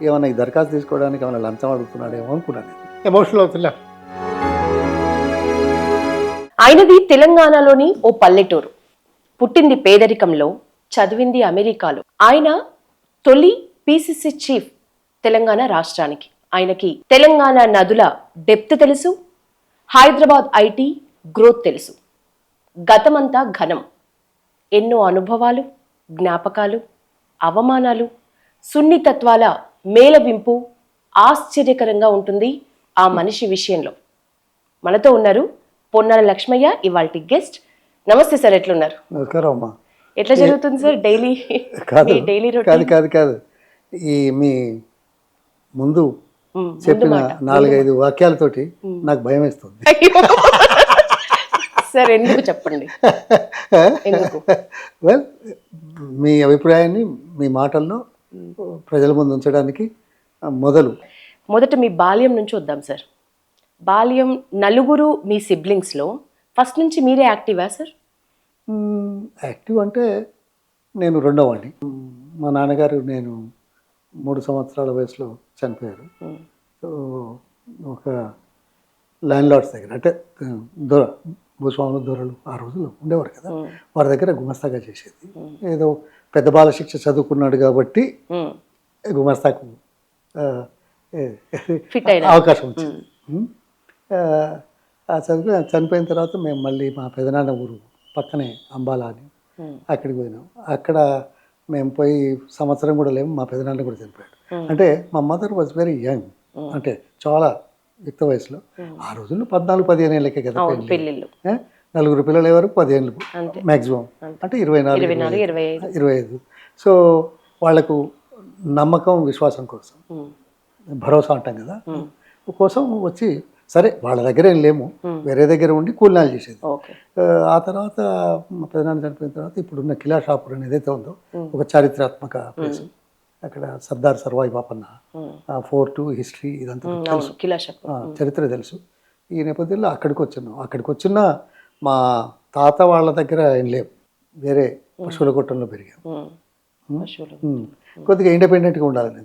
ఏమన్నా ఈ దరఖాస్తు తీసుకోవడానికి ఏమైనా లంచం అడుగుతున్నాడేమో అనుకున్నాను. ఎమోషనల్ అవుతున్నా. ఆయనది తెలంగాణలోని ఓ పల్లెటూరు. పుట్టింది పేదరికంలో, చదివింది అమెరికాలో. ఆయన తొలి పిసిసి చీఫ్ తెలంగాణ రాష్ట్రానికి. ఆయనకి తెలంగాణ నదుల డెప్త్ తెలుసు, హైదరాబాద్ ఐటీ గ్రోత్ తెలుసు. గతమంతా ఘనం. ఎన్నో అనుభవాలు, జ్ఞాపకాలు, అవమానాలు, సున్నితత్వాల మేళవింపు ఆశ్చర్యకరంగా ఉంటుంది ఆ మనిషి విషయంలో. మనతో ఉన్నారు పొన్నాల లక్ష్మయ్య, ఇవాల్టి గెస్ట్. నమస్తే సార్, ఎట్లున్నారు? నమస్కారం అమ్మా. ఎట్లా జరుగుతుంది సార్ డైలీ డైలీ కాదు కాదు కాదు ఈ మీ ముందు చెప్పిన 4-5 వాక్యాలతోటి నాకు భయం వేస్తుంది. సార్ ఎందుకు చెప్పండి? వెల్, మీ అభిప్రాయాన్ని మీ మాటల్లో ప్రజల ముందు ఉంచడానికి మొదట మీ బాల్యం నుంచి వద్దాం సార్. బాల్యం, నలుగురు మీ సిబ్లింగ్స్లో ఫస్ట్ నుంచి మీరే యాక్టివా సార్? యాక్టివ్ అంటే నేను రెండోవాడిని. మా నాన్నగారు నేను 3 సంవత్సరాల వయసులో చనిపోయారు. సో ఒక ల్యాండ్ లార్డ్స్ దగ్గర, అంటే భూస్వాములు దొరలు ఆ రోజుల్లో ఉండేవారు కదా, వారి దగ్గర గుమస్తాగా చేసేది. ఏదో పెద్ద బాల శిక్ష చదువుకున్నాడు కాబట్టి గుమస్తాకు అవకాశం వచ్చింది. ఆ చదువు చనిపోయిన తర్వాత మేము మళ్ళీ మా పెదనాన్న ఊరు పక్కనే అంబాలా అని అక్కడికి పోయినాం. అక్కడ మేము పోయి సంవత్సరం కూడా లేము, మా పెదనాన్న కూడా చనిపోయాడు. అంటే మా మదర్ వాజ్ వెరీ యంగ్, అంటే చాలా యుక్త వయసులో. ఆ రోజుల్లో 14-15 ఏళ్ళకే కదా పెళ్ళిళ్ళు. 4 పిల్లలు ఎవరు 10 ఏళ్ళు మ్యాక్సిమం, అంటే 24-25. సో వాళ్ళకు నమ్మకం, విశ్వాసం కోసం, భరోసా అంటాం కదా, కోసం వచ్చి సరే వాళ్ళ దగ్గర ఏం లేము, వేరే దగ్గర ఉండి కూలినాలు చేసేది. ఆ తర్వాత మా పెదనాన్న చనిపోయిన తర్వాత ఇప్పుడున్న కిలా షాపూర్ అని ఏదైతే ఉందో ఒక చారిత్రాత్మక ప్లేస్, అక్కడ సర్దార్ సర్వాయి పాపన్న ఫోర్టు, హిస్టరీ ఇదంతా తెలుసు, చరిత్ర తెలుసు. ఈ నేపథ్యంలో అక్కడికి వచ్చిన మా తాత వాళ్ళ దగ్గర ఏం లేవు, వేరే పశువుల కొట్టంలో పెరిగాం. కొద్దిగా ఇండిపెండెంట్గా ఉండాలని.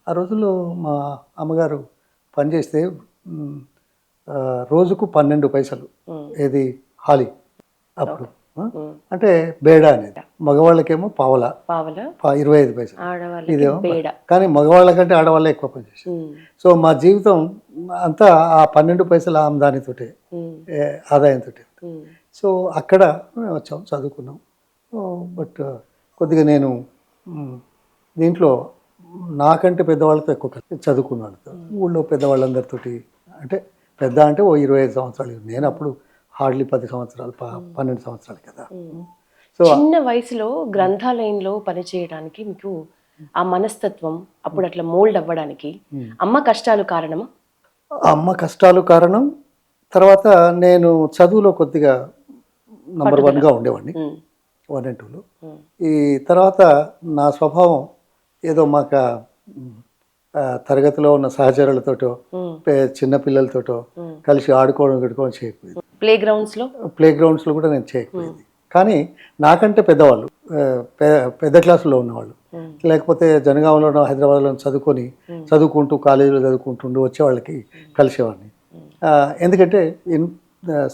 ఆ రోజుల్లో మా అమ్మగారు పనిచేస్తే రోజుకు 12 పైసలు, ఏది హాలి అప్పుడు, అంటే బేడా అనేది. మగవాళ్ళకేమో పావలా 25 పైసలు, ఇదేమో. కానీ మగవాళ్ళ కంటే ఆడవాళ్ళే ఎక్కువ పనిచేసారు. సో మా జీవితం అంతా ఆ 12 పైసల ఆమ్దానితోటే, ఆదాయంతో. సో అక్కడ వచ్చాం, చదువుకున్నాం. బట్ కొద్దిగా నేను దీంట్లో నాకంటే పెద్దవాళ్ళతో ఎక్కువ చదువుకున్నాను. ఊళ్ళో పెద్దవాళ్ళందరితోటి, అంటే పెద్ద అంటే ఓ 25 సంవత్సరాలు, నేను అప్పుడు హార్డ్లీ 10 సంవత్సరాలు 12 సంవత్సరాలు కదా. సో చిన్న వయసులో గ్రంథాలయంలో పనిచేయడానికి మీకు ఆ మనస్తత్వం, అప్పుడు అట్లా మోల్డ్ అవ్వడానికి అమ్మ కష్టాలు కారణమా? అమ్మ కష్టాలు కారణం. తర్వాత నేను చదువులో కొద్దిగా నంబర్ 1గా ఉండేవాడిని, 1 and 2లో. ఈ తర్వాత నా స్వభావం ఏదో మాకు తరగతిలో ఉన్న సహచరులతోటో చిన్న పిల్లలతోటో కలిసి ఆడుకోవడం చేయకపోయేది. ప్లే గ్రౌండ్స్లో కూడా నేను చేయకపోయేది. కానీ నాకంటే పెద్దవాళ్ళు, పెద్ద క్లాసులో ఉన్నవాళ్ళు, లేకపోతే జనగాంలోనో హైదరాబాద్లో చదువుకుంటూ కాలేజీలో చదువుకుంటుండూ వచ్చే వాళ్ళకి కలిసేవాడిని. ఎందుకంటే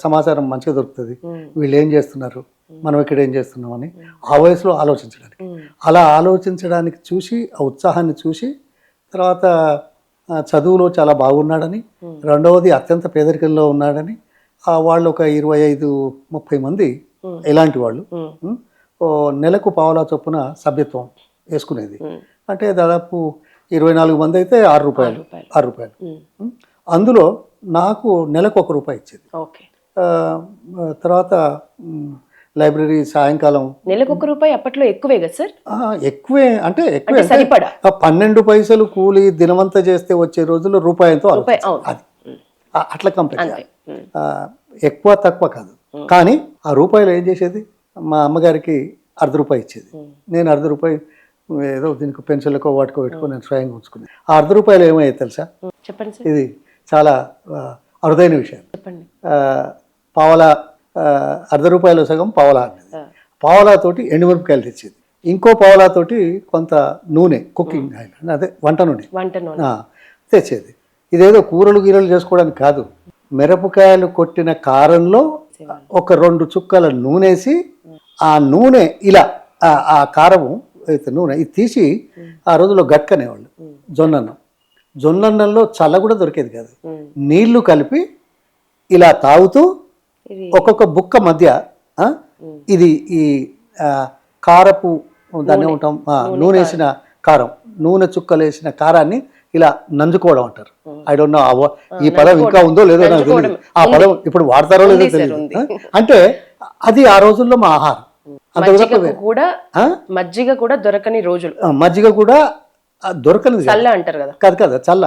సమాచారం మంచిగా దొరుకుతుంది, వీళ్ళు ఏం చేస్తున్నారు, మనం ఇక్కడ ఏం చేస్తున్నామని ఆ వయసులో ఆలోచించడానికి. అలా ఆలోచించడానికి చూసి, ఆ ఉత్సాహాన్ని చూసి, తర్వాత చదువులో చాలా బాగున్నాడని, రెండవది అత్యంత పేదరికంలో ఉన్నాడని, వాళ్ళు ఒక 25-30 మంది ఇలాంటి వాళ్ళు నెలకు పావలా చొప్పున సభ్యత్వం వేసుకునేది. అంటే దాదాపు 24 మంది అయితే 6 రూపాయలు. అందులో నాకు నెలకు ₹1 ఇచ్చేది. తర్వాత లైబ్రరీ సాయంకాలం నెలకు ₹1 అప్పట్లో ఎక్కువే కదా సార్? ఎక్కువే, అంటే ఎక్కువే. 12 పైసలు కూలి దినమంతా చేస్తే వచ్చే రోజుల్లో రూపాయంతో అది అట్లా కంపెనీ, ఎక్కువ తక్కువ కాదు. కానీ ఆ రూపాయలు ఏం చేసేది, మా అమ్మగారికి ₹1/2 ఇచ్చేది. నేను ₹1/2 ఏదో దీనికి పెన్షన్లకో వాటికో పెట్టుకొని నేను స్వయంగా ఉంచుకున్నాను. ఆ ₹1/2 ఏమయ్యేది తెలుసా? చెప్పండి. ఇది చాలా అరుదైన విషయం. చెప్పండి. పావలా ₹1/2 సగం పావలా అనేది. పావలాతోటి ఎండుమిరపకాయలు తెచ్చేది. ఇంకో పావులాతోటి కొంత నూనె, కుకింగ్ ఆయిల్, అదే వంట నూనె వంట నూనె. తెచ్చేది. ఇదేదో కూరలు గీరలు చేసుకోవడానికి కాదు, మిరపకాయలు కొట్టిన కారంలో ఒక 2 చుక్కల నూనెసి ఆ నూనె ఇలా ఆ కారము అయితే నూనె ఇది తీసి ఆ రోజుల్లో గట్కనేవాళ్ళు. జొన్నన్నంలో చల్ల కూడా దొరికేది కాదు, నీళ్లు కలిపి ఇలా తాగుతూ ఒక్కొక్క బుక్క మధ్య ఇది ఈ కారపు దాన్ని ఉంటాం నూనె వేసిన కారం, నూనె చుక్కలు వేసిన కారాన్ని ఇలా నంజుకోవడం అంటారు. ఐ డోంట్ నో ఈ పదం ఇంకా ఉందో లేదో నాకు తెలియదు, ఆ పదం ఇప్పుడు వాడతారో లేదో తెలియదు. అంటే అది ఆ రోజుల్లో మా ఆహారం. మజ్జిగ కూడా దొరకని రోజులు, మజ్జిగ కూడా దొరకనిది చల్ల అంటారు కదా, కాదు కదా, చల్ల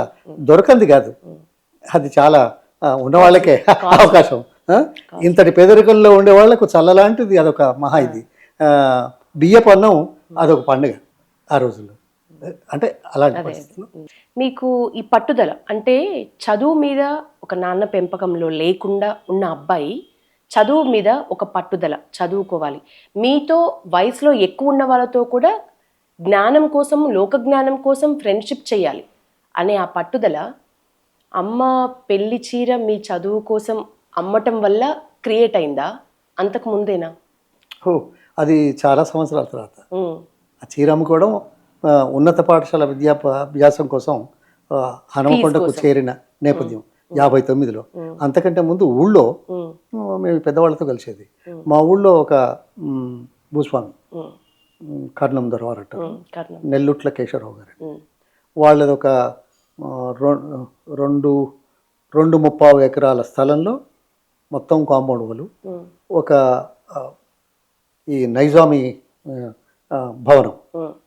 దొరకంది కాదు, అది చాలా ఉన్న వాళ్ళకే అవకాశం. ఇంతటి పేదరికంలో ఉండే వాళ్ళకు చల్ల లాంటిది అదొక మహా ఇది. బియ్యపు అన్నం అదొక పండుగ ఆ రోజుల్లో. అంటే అలాంటి పరిస్థితులు. మీకు ఈ పట్టుదల అంటే చదువు మీద ఒక నాన్న పెంపకంలో లేకుండా ఉన్న అబ్బాయి చదువు మీద ఒక పట్టుదల, చదువుకోవాలి, మీతో వయసులో ఎక్కువ ఉన్న వాళ్ళతో కూడా జ్ఞానం కోసం, లోక జ్ఞానం కోసం ఫ్రెండ్షిప్ చేయాలి అనే ఆ పట్టుదల అమ్మ పెళ్లి చీర మీ చదువు కోసం అమ్మటం వల్ల క్రియేట్ అయిందా, అంతకు ముందేనా? అది చాలా సంవత్సరాల తర్వాత ఆ చీర అమ్ముకోవడం, ఉన్నత పాఠశాల విద్యాభ్యాసం కోసం హనుమకొండకు చేరిన నేపథ్యం 59లో. అంతకంటే ముందు ఊళ్ళో మేము పెద్దవాళ్ళతో కలిసేది. మా ఊళ్ళో ఒక భూస్వామి కర్ణం దొరవారు అంటారు, నెల్లుట్ల కేశవరావు గారు. వాళ్ళది ఒక 2.25 ఎకరాల స్థలంలో మొత్తం కాంపౌండ్ వాళ్ళు ఒక ఈ నైజామీ భవనం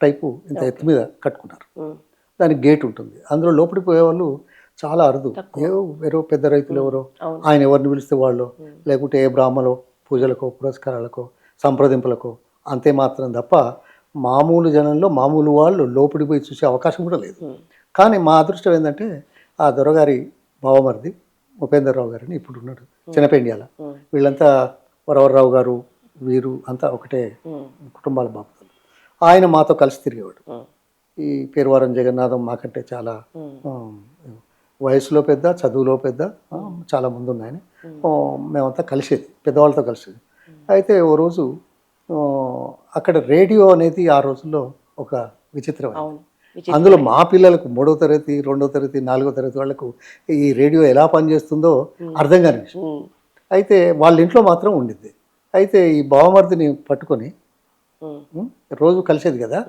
టైపు ఇంత ఎత్తు మీద కట్టుకున్నారు. దానికి గేట్ ఉంటుంది. అందులో లోపలికి పోయేవాళ్ళు చాలా అరుదు. ఎవరో పెద్ద రైతులు ఎవరో, ఆయన ఎవరిని పిలిస్తే వాళ్ళు, లేకుంటే ఏ బ్రాహ్మలో పూజలకో పురస్కారాలకో సంప్రదింపులకో, అంతే మాత్రం తప్ప మామూలు జనంలో మామూలు వాళ్ళు లోపలికి పోయి చూసే అవకాశం కూడా లేదు. కానీ మా అదృష్టం ఏంటంటే ఆ దొరగారి బావమరిది ఉపేంద్రరావు గారిని ఇప్పుడు ఉన్నాడు చిన్నపెండియాల, వీళ్ళంతా వరవరరావు గారు వీరు అంతా ఒకటే కుటుంబాల బాపతులు. ఆయన మాతో కలిసి తిరిగేవాడు. ఈ పేరువారం జగన్నాథం మాకంటే చాలా వయసులో పెద్ద, చదువులో పెద్ద, చాలా ముందు ఉన్నాయని మేమంతా కలిసేది, పెద్దవాళ్ళతో కలిసేది. అయితే ఓ రోజు అక్కడ రేడియో అనేది ఆ రోజుల్లో ఒక విచిత్రమైనది. అందులో మా పిల్లలకు 3వ తరగతి 2వ తరగతి 4వ తరగతి వాళ్ళకు ఈ రేడియో ఎలా పనిచేస్తుందో అర్థం కాని విషయం. అయితే వాళ్ళ ఇంట్లో మాత్రం ఉండిద్ది. అయితే ఈ బావమర్దిని పట్టుకొని రోజు కలిసేది కదా,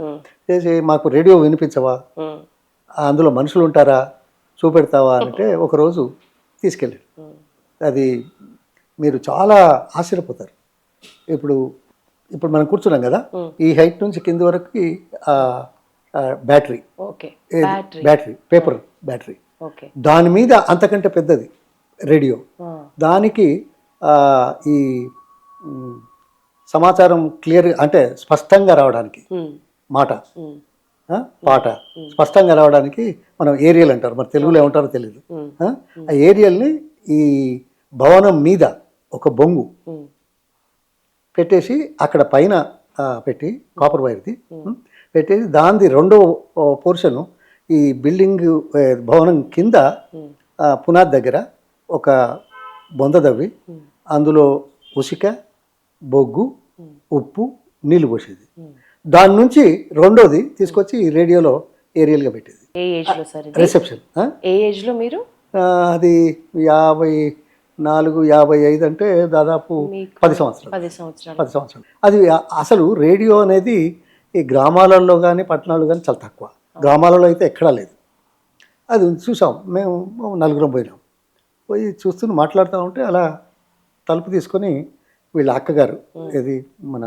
చేసి మాకు రేడియో వినిపించవా, అందులో మనుషులు ఉంటారా, చూపెడతావా అంటే ఒకరోజు తీసుకెళ్ళాడు. అది మీరు చాలా ఆశ్చర్యపోతారు. ఇప్పుడు మనం కూర్చున్నాం కదా, ఈ హైట్ నుంచి కింది వరకు బ్యాటరీ, పేపర్ బ్యాటరీ, దాని మీద అంతకంటే పెద్దది రేడియో. దానికి ఈ సమాచారం క్లియర్ అంటే స్పష్టంగా రావడానికి, మాట పాట స్పష్టంగా రావడానికి మనం ఏరియల్ అంటారు, మరి తెలుగులో ఏమంటారో తెలియదు. ఆ ఏరియల్ని ఈ భవనం మీద ఒక బొంగు పెట్టేసి అక్కడ పైన పెట్టి కాపర్ వైర్ది పెట్టేసి దానిది 2వ పోర్షను ఈ బిల్డింగ్ భవనం కింద పునాది దగ్గర ఒక బొంద దవ్వి అందులో ఉసిక, బొగ్గు, ఉప్పు, నీళ్లు పోసేది. దాని నుంచి 2వది తీసుకొచ్చి ఈ రేడియోలో ఏరియల్గా పెట్టేది. రిసెప్షన్ ఏ ఏజ్లో మీరు? అది 54, 55 అంటే దాదాపు 10 సంవత్సరాలు. అది అసలు రేడియో అనేది ఈ గ్రామాలలో కానీ పట్టణాలు కానీ చాలా తక్కువ. గ్రామాలలో అయితే ఎక్కడా లేదు. అది చూసాం మేము, 4 పోయినాం. పోయి చూస్తూ మాట్లాడుతూ ఉంటే అలా తలుపు తీసుకొని వీళ్ళ అక్కగారు, ఇది మన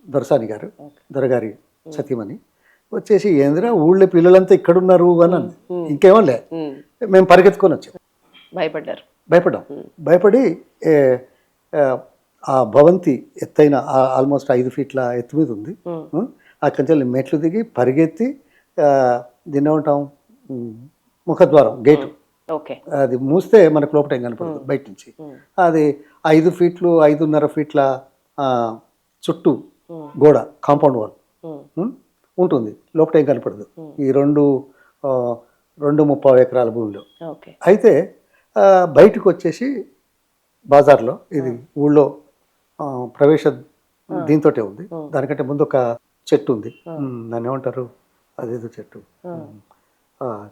దొరసాని గారు, దొరగారి సతీమణి వచ్చేసి, ఏందిరా ఊళ్ళో పిల్లలంతా ఇక్కడున్నారు అని అంది. ఇంకేమో లే, మేము పరిగెత్తుకొని వచ్చాం. భయపడ్డాం. భయపడి ఆ భవంతి ఎత్తైన ఆల్మోస్ట్ 5 ఫీట్ల ఎత్తు మీద ఉంది. అక్కడి నుంచి మెట్లు దిగి పరిగెత్తి దీన్ని ఏమంటాం, ముఖద్వారం గేటు, అది మూస్తే మనకు లోపల ఏం కనపడదు బయట నుంచి. అది 5 ఫీట్లు 5.5 ఫీట్ల చుట్టూ గోడ, కాంపౌండ్ వాల్ ఉం? ఉంటుంది, లోపల ఏం కనపడదు. ఈ 2.5 ఎకరాల భూమిలో. ఓకే. అయితే బయటకు వచ్చేసి బజార్లో, ఇది ఊళ్ళో ప్రవేశ దీంతో ఉంది. దానికంటే ముందు ఒక చెట్టు ఉంది, దాన్ని ఏమంటారు, అదేదో చెట్టు,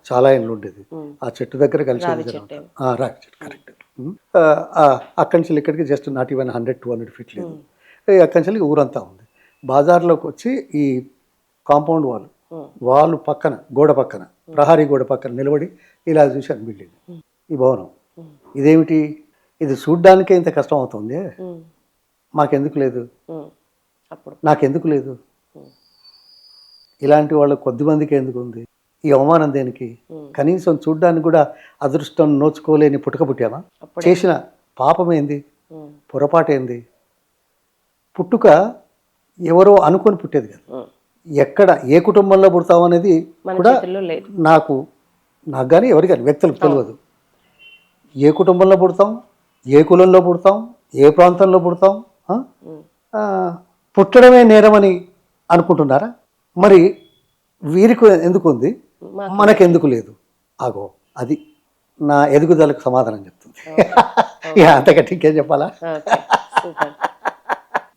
చాలా ఏళ్ళు ఉండేది. ఆ చెట్టు దగ్గర కలిసి రాగి చెట్టు, కరెక్ట్. అక్కడి నుంచి ఇక్కడికి జస్ట్ నాట్ ఈవెన్ 100-200 ఫీట్ లేదు. అక్కడి నుంచి ఊరంతా ఉంది. బాజార్లోకి వచ్చి ఈ కాంపౌండ్ వాళ్ళు పక్కన, గోడ పక్కన, ప్రహారీ గోడ పక్కన నిలబడి ఇలా చూశాను బిల్డింగ్, ఈ భవనం. ఇదేమిటి, ఇది చూడ్డానికే ఇంత కష్టం అవుతుంది, మాకెందుకు లేదు, నాకెందుకు లేదు, ఇలాంటి వాళ్ళు కొద్దిమందికి ఎందుకు ఉంది, ఈ అవమానం దేనికి, కనీసం చూడ్డానికి కూడా అదృష్టం నోచుకోలేని పుట్టుక పుట్టామా, చేసిన పాపం ఏంది, పొరపాటు ఏంది, పుట్టుక ఎవరో అనుకొని పుట్టేది కదా, ఎక్కడ ఏ కుటుంబంలో పుడతాం అనేది కూడా నాకు కానీ ఎవరికి కానీ వ్యక్తులకు తెలియదు. ఏ కుటుంబంలో పుడతాం, ఏ కులంలో పుడతాం, ఏ ప్రాంతంలో పుడతాం, పుట్టడమే నేరమని అనుకుంటున్నారా? మరి వీరికి ఎందుకు ఉంది, మనకెందుకు లేదు? ఆగో, అది నా ఎదుగుదలకు సమాధానం చెప్తుంది. అంతకంటే ఇంకేం చెప్పాలా?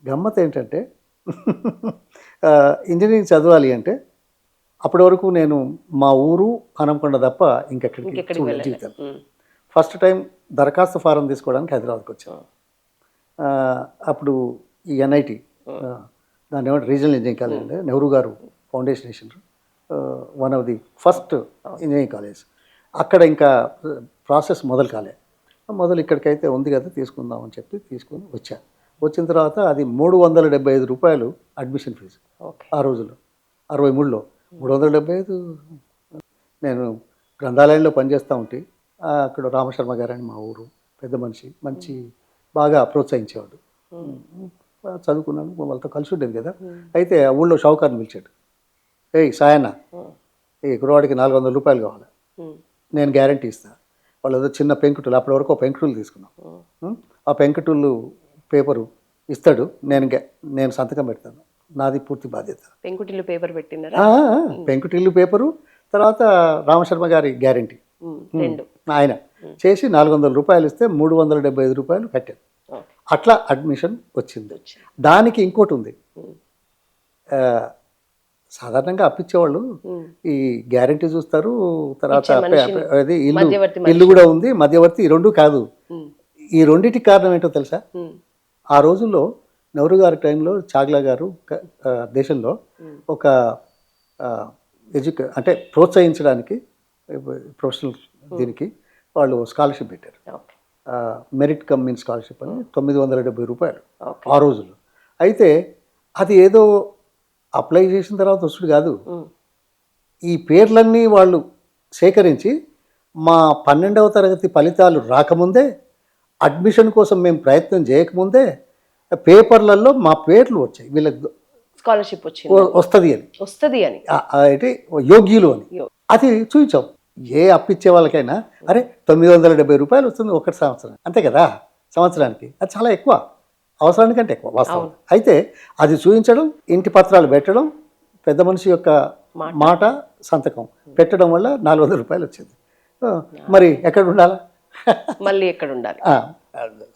గమ్మత్ ఏంటంటే, ఇంజనీరింగ్ చదవాలి అంటే అప్పటి వరకు నేను మా ఊరు హనంకొండ తప్ప ఇంకెక్కడికి చూడలేదు జీవితం. ఫస్ట్ టైం దరఖాస్తు ఫారం తీసుకోవడానికి హైదరాబాద్కి వచ్చాను. అప్పుడు ఈ ఎన్ఐటి, దాని ఏమంటే రీజనల్ ఇంజనీరింగ్ కాలేజ్ అంటే నెహ్రూ గారు ఫౌండేషన్ వేసినారు, one of the first engineering college. అక్కడ ఇంకా ప్రాసెస్ మొదలు కాలే, ఇక్కడికైతే ఉంది కదా తీసుకుందాం అని చెప్పి తీసుకొని వచ్చాను. వచ్చిన తర్వాత అది 375 రూపాయలు అడ్మిషన్ ఫీజు. ఆ రోజుల్లో 63లో 375. నేను గ్రంథాలయంలో పనిచేస్తూ ఉంటే అక్కడ రామశర్మ గారని మా ఊరు పెద్ద మనిషి, మంచి బాగా ప్రోత్సహించేవాడు. చదువుకున్నాను, వాళ్ళతో కలిసి ఉండేది కదా. అయితే ఆ ఊళ్ళో షావుకార్ని పిలిచాడు, ఏయ్ సాయన్న, ఈ కురవాడికి 400 రూపాయలు కావాలి, నేను గ్యారంటీ ఇస్తాను. వాళ్ళు ఏదో చిన్న పెంకుటూలు, అప్పటి వరకు పెంకుటూలు తీసుకున్నాం. ఆ పెంకుటూలు పేపరు ఇస్తాడు, నేను సంతకం పెడతాను, నాది పూర్తి బాధ్యత. పెంకుటిల్లు పేపర్ పెట్టినారా? పెంకుటిల్లు పేపరు, తర్వాత రామశర్మ గారి గ్యారంటీ ఆయన చేసి 400 రూపాయలు ఇస్తే 375 రూపాయలు కట్టాను. అట్లా అడ్మిషన్ వచ్చింది. దానికి ఇంకోటి ఉంది, సాధారణంగా అప్పించేవాళ్ళు ఈ గ్యారంటీ చూస్తారు, తర్వాత అది ఇల్లు కూడా ఉంది, మధ్యవర్తి, ఈ రెండు కాదు. ఈ రెండింటికి కారణం ఏంటో తెలుసా? ఆ రోజుల్లో నెహ్రూ గారి టైంలో చాగ్లా గారు దేశంలో ఒక అంటే ప్రోత్సహించడానికి ప్రొఫెషనల్ దీనికి వాళ్ళు స్కాలర్షిప్ పెట్టారు, మెరిట్ కమ్ ఇన్ స్కాలర్షిప్ అని 970 రూపాయలు ఆ రోజుల్లో. అయితే అది ఏదో అప్లై చేసిన తర్వాత వస్తుంది కాదు, ఈ పేర్లన్నీ వాళ్ళు సేకరించి మా 12వ తరగతి ఫలితాలు రాకముందే, అడ్మిషన్ కోసం మేము ప్రయత్నం చేయకముందే పేపర్లలో మా పేర్లు వచ్చాయి, వీళ్ళకి స్కాలర్షిప్ వస్తుంది అని, అంటే యోగ్యులు అని. అది చూపించాం. ఏ అప్పిచ్చే వాళ్ళకైనా అరే 970 రూపాయలు వస్తుంది ఒకటి సంవత్సరం, అంతే కదా, సంవత్సరానికి. అది చాలా ఎక్కువ, అవసరానికంటే ఎక్కువ వాస్తవం. అయితే అది చూపించడం, ఇంటి పత్రాలు పెట్టడం, పెద్ద మనిషి యొక్క మాట సంతకం పెట్టడం వల్ల 400 రూపాయలు వచ్చింది. మరి ఎక్కడ ఉండాలా, మళ్ళీ ఎక్కడ ఉండాలి?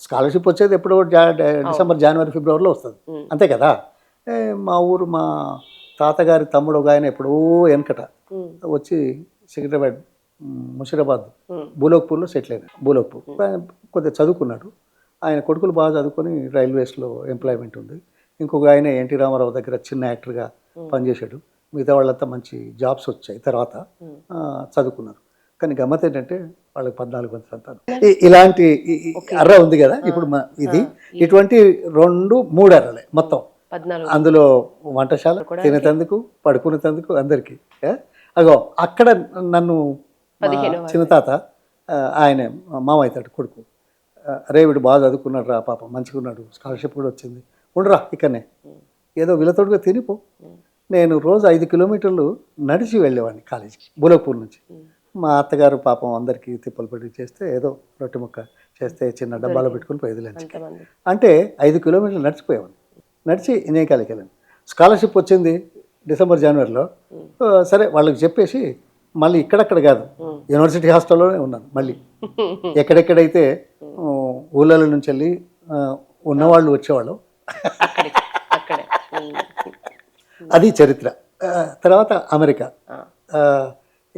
స్కాలర్షిప్ వచ్చేది ఎప్పుడో డిసెంబర్, జనవరి, ఫిబ్రవరిలో వస్తుంది, అంతే కదా. మా ఊరు, మా తాతగారి తమ్ముడు ఒక ఆయన ఎప్పుడో వెనకట వచ్చి సికింద్రాబాద్, ముషీరాబాద్, బూలోక్పూర్లో సెటిల్ అయినాడు. బూలోక్పూర్ కొద్దిగా చదువుకున్నాడు. ఆయన కొడుకులు బాగా చదువుకొని రైల్వేస్లో ఎంప్లాయ్మెంట్ ఉంది. ఇంకొక ఆయన ఎన్టీ రామారావు దగ్గర చిన్న యాక్టర్గా పనిచేశాడు. మిగతా వాళ్ళంతా మంచి జాబ్స్ వచ్చాయి, తర్వాత చదువుకున్నారు. కానీ గమ్మత్ ఏంటంటే వాళ్ళకి 14 మంది సంతానం. ఇలాంటి అర్ర ఉంది కదా ఇప్పుడు, ఇది ఇటువంటి 2-3 అర్రలే మొత్తం. అందులో వంటశాల, తినేతందుకు, పడుకునేందుకు, అందరికీ. అగో అక్కడ నన్ను చిన్న తాత, ఆయన మామ అవుతాడు కొడుకు, రేవిడు బాగా చదువుకున్నాడు రా పాపం, మంచిగా ఉన్నాడు, స్కాలర్షిప్ కూడా వచ్చింది, ఉండరా ఇక్కడనే ఏదో వీళ్ళతోడుగా తినిపో. నేను రోజు 5 కిలోమీటర్లు నడిచి వెళ్ళేవాడిని కాలేజీకి, బూలక్పూర్ నుంచి. మా అత్తగారు పాపం అందరికీ తిప్పలు పడి చేస్తే, ఏదో రొట్టె ముక్క చేస్తే చిన్న డబ్బాలో పెట్టుకుని పోయేది లంచ్కి. అంటే 5 కిలోమీటర్లు నడిచిపోయేవాడిని. నడిచి ఇంజనీరింగ్ కాలేజీకి వెళ్ళాను. స్కాలర్షిప్ వచ్చింది, డిసెంబర్ జనవరిలో. సరే వాళ్ళకి చెప్పేసి మళ్ళీ ఇక్కడక్కడ కాదు, యూనివర్సిటీ హాస్టల్లోనే ఉన్నాను మళ్ళీ. ఎక్కడెక్కడైతే ఊళ్ళల నుంచి వెళ్ళి ఉన్నవాళ్ళు వచ్చేవాళ్ళు, అక్కడే అది చరిత్ర. తర్వాత అమెరికా.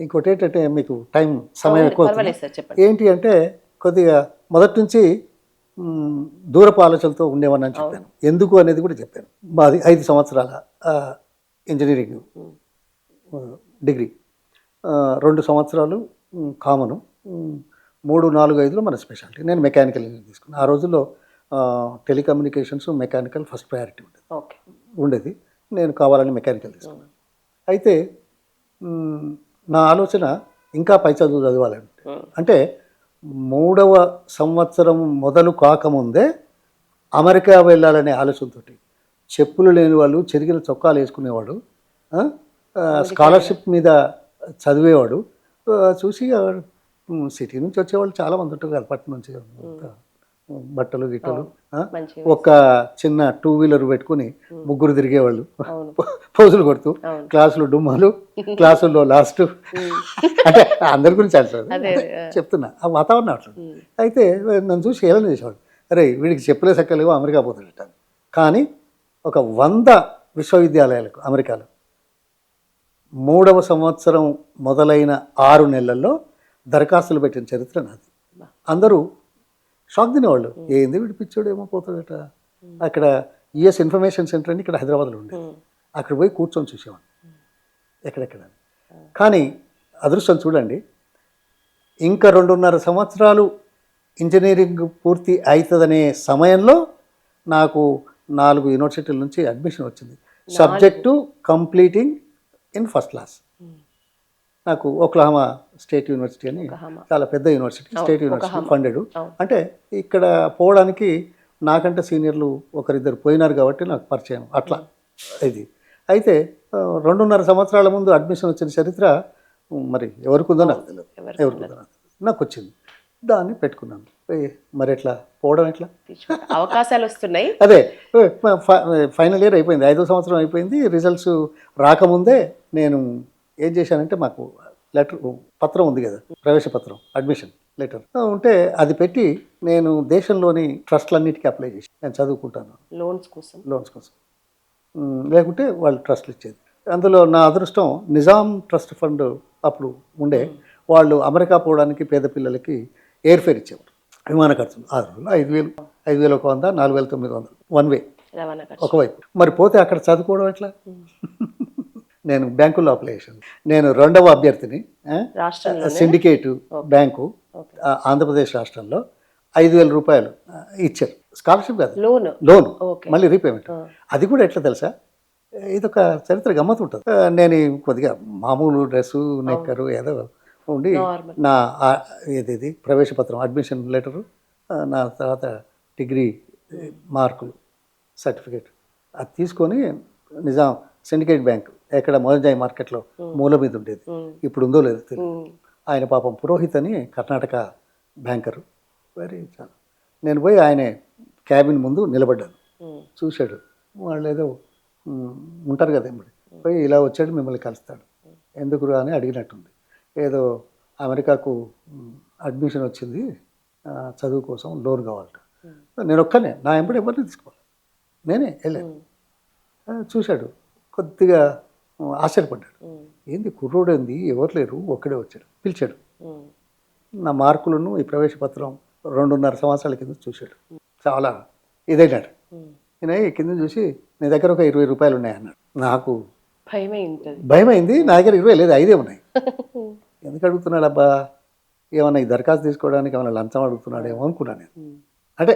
ఇంకోటి ఏంటంటే మీకు సమయం ఎక్కువ అవుతుంది. పర్వాలేదు సార్, చెప్పండి. ఏంటి అంటే కొద్దిగా మొదటి నుంచి దూరపు ఆలోచనలతో ఉండేవాడిని అని చెప్పాను. ఎందుకు అనేది కూడా చెప్పాను. మాది 5 సంవత్సరాల ఇంజనీరింగ్ డిగ్రీ, 2 సంవత్సరాలు కామను, 3, 4, 5లో మన స్పెషాలిటీ. నేను మెకానికల్ ఇంజనీరింగ్ తీసుకున్నాను. ఆ రోజుల్లో టెలికమ్యూనికేషన్స్, మెకానికల్ ఫస్ట్ ప్రయారిటీ ఉండేది. నేను కావాలని మెకానికల్ తీసుకున్నాను. అయితే నా ఆలోచన ఇంకా పై చదువు చదవాలంటే, అంటే 3వ సంవత్సరం మొదలు కాకముందే అమెరికా వెళ్ళాలనే ఆలోచనతో, చెప్పులు లేని వాళ్ళు, చెరిగిన చొక్కాలు వేసుకునేవాడు, స్కాలర్షిప్ మీద చదివేవాడు చూసి సిటీ నుంచి వచ్చేవాళ్ళు చాలామంది ఉంటారు కదా, పట్టణం నుంచి, బట్టలు గిట్టలు, ఒక చిన్న 2 వీలర్ పెట్టుకుని 3 తిరిగేవాళ్ళు, పోజులు కొడుతూ, క్లాసులు డుమ్మాలు, క్లాసుల్లో లాస్ట్, అంటే అందరి గురించి చెప్తున్నా, ఆ వాతావరణం అట్లా. అయితే నన్ను చూసి ఏమైనా చేసేవాడు, అరే వీడికి చెప్పులే సక్కలేవు, అమెరికా పోతాడట. కానీ ఒక 100 విశ్వవిద్యాలయాలకు అమెరికాలో 3వ సంవత్సరం మొదలైన 6 నెలల్లో దరఖాస్తులు పెట్టిన చరిత్ర నాది. అందరూ షాక్ తినేవాళ్ళు, ఏంది విడిపించాడు, ఏమో పోతాడట. అక్కడ యుఎస్ ఇన్ఫర్మేషన్ సెంటర్ అని ఇక్కడ హైదరాబాద్లో ఉండేది, అక్కడ పోయి కూర్చొని చూసేవాడిని ఎక్కడెక్కడ. కానీ అదృష్టం చూడండి, ఇంకా 2.5 సంవత్సరాలు ఇంజనీరింగ్ పూర్తి అవుతుందనే సమయంలో నాకు 4 యూనివర్సిటీల నుంచి అడ్మిషన్ వచ్చింది, subject completing in first class. నాకు ఓక్లహామా స్టేట్ యూనివర్సిటీ అని చాలా పెద్ద యూనివర్సిటీ, స్టేట్ యూనివర్సిటీ ఫండెడ్. అంటే ఇక్కడ పోవడానికి నాకంటే సీనియర్లు 1-2 పోయినారు కాబట్టి నాకు పరిచయం అట్లా ఇది. అయితే 2.5 సంవత్సరాల ముందు అడ్మిషన్ వచ్చిన చరిత్ర మరి ఎవరికి ఉందో నాకు తెలియదు, ఎవరికి ఉందో నాకు వచ్చింది, దాన్ని పెట్టుకున్నాను. మరి ఎట్లా పోవడం, ఎట్లా అవకాశాలు వస్తున్నాయి. అదే ఫైనల్ ఇయర్ అయిపోయింది, 5వ సంవత్సరం అయిపోయింది. రిజల్ట్స్ రాకముందే నేను ఏం చేశానంటే, మాకు లెటర్ పత్రం ఉంది కదా, ప్రవేశ పత్రం, అడ్మిషన్ లెటర్ ఉంటే అది పెట్టి నేను దేశంలోని ట్రస్ట్లన్నిటికీ అప్లై చేసి నేను చదువుకుంటాను లోన్స్ కోసం. లేకుంటే వాళ్ళు ట్రస్ట్లు ఇచ్చేది. అందులో నా అదృష్టం నిజాం ట్రస్ట్ ఫండ్ అప్పుడు ఉండే, వాళ్ళు అమెరికా పోవడానికి పేద పిల్లలకి ఎయిర్ ఫేర్ ఇచ్చేవారు, విమాన ఖర్చులు. 5,000 ఒక 100, 4,900 1 వే ఒకవైపు. మరి పోతే అక్కడ చదువుకోవడం ఎట్లా? నేను బ్యాంకుల్లో అప్లై చేశాను. నేను 2వ అభ్యర్థిని, సిండికేటు బ్యాంకు ఆంధ్రప్రదేశ్ రాష్ట్రంలో 5,000 రూపాయలు ఇచ్చారు, స్కాలర్షిప్ కాదు, లోన్, మళ్ళీ రీపేమెంట్. అది కూడా ఎట్లా తెలుసా, ఇదొక చరిత్ర గమ్మత్తు ఉంటుంది. నేను కొద్దిగా మామూలు డ్రెస్సు, నెక్కరు ఏదో ఉండి, నా ఏది ప్రవేశ పత్రం, అడ్మిషన్ లెటరు, నా తర్వాత డిగ్రీ మార్కులు, సర్టిఫికేట్ అది తీసుకొని నిజాం సిండికేట్ బ్యాంక్ ఎక్కడ మోహన్జాయ్ మార్కెట్లో మూల మీద ఉండేది, ఇప్పుడు ఉందో లేదో తెలియదు. ఆయన పాపం పురోహిత్ అని కర్ణాటక బ్యాంకరు, చాలా. నేను పోయి ఆయన క్యాబిన్ ముందు నిలబడ్డాను, చూశాడు. వాళ్ళు ఏదో ఉంటారు కదా, పోయి ఇలా వచ్చాడు, మిమ్మల్ని కలుస్తాడు, ఎందుకు అని అడిగినట్టుంది. ఏదో అమెరికాకు అడ్మిషన్ వచ్చింది, చదువు కోసం లోన్ కావాలట. నేను ఒక్కనే, నా ఎంబడి ఎవరిని తీసుకోవాలి, నేనే వెళ్ళాను. చూశాడు, కొద్దిగా ఆశ్చర్యపడ్డాడు, ఏంది కుర్రోడు, ఏంది ఎవరు లేరు, ఒక్కడే వచ్చాడు, పిలిచాడు. నా మార్కులను, ఈ ప్రవేశ పత్రం 2.5 సంవత్సరాల కింద చూశాడు, చాలా ఇదైనాడు. నేను కింద చూసి, నీ దగ్గర ఒక 20 రూపాయలు ఉన్నాయి అన్నాడు. నాకు భయమైంది, నా దగ్గర 20 లేదు, 5 ఉన్నాయి. ఎందుకు అడుగుతున్నాడు అబ్బా, ఏమన్నా ఈ దరఖాస్తు తీసుకోవడానికి ఏమైనా లంచం అడుగుతున్నాడేమో అనుకున్నాను నేను. అంటే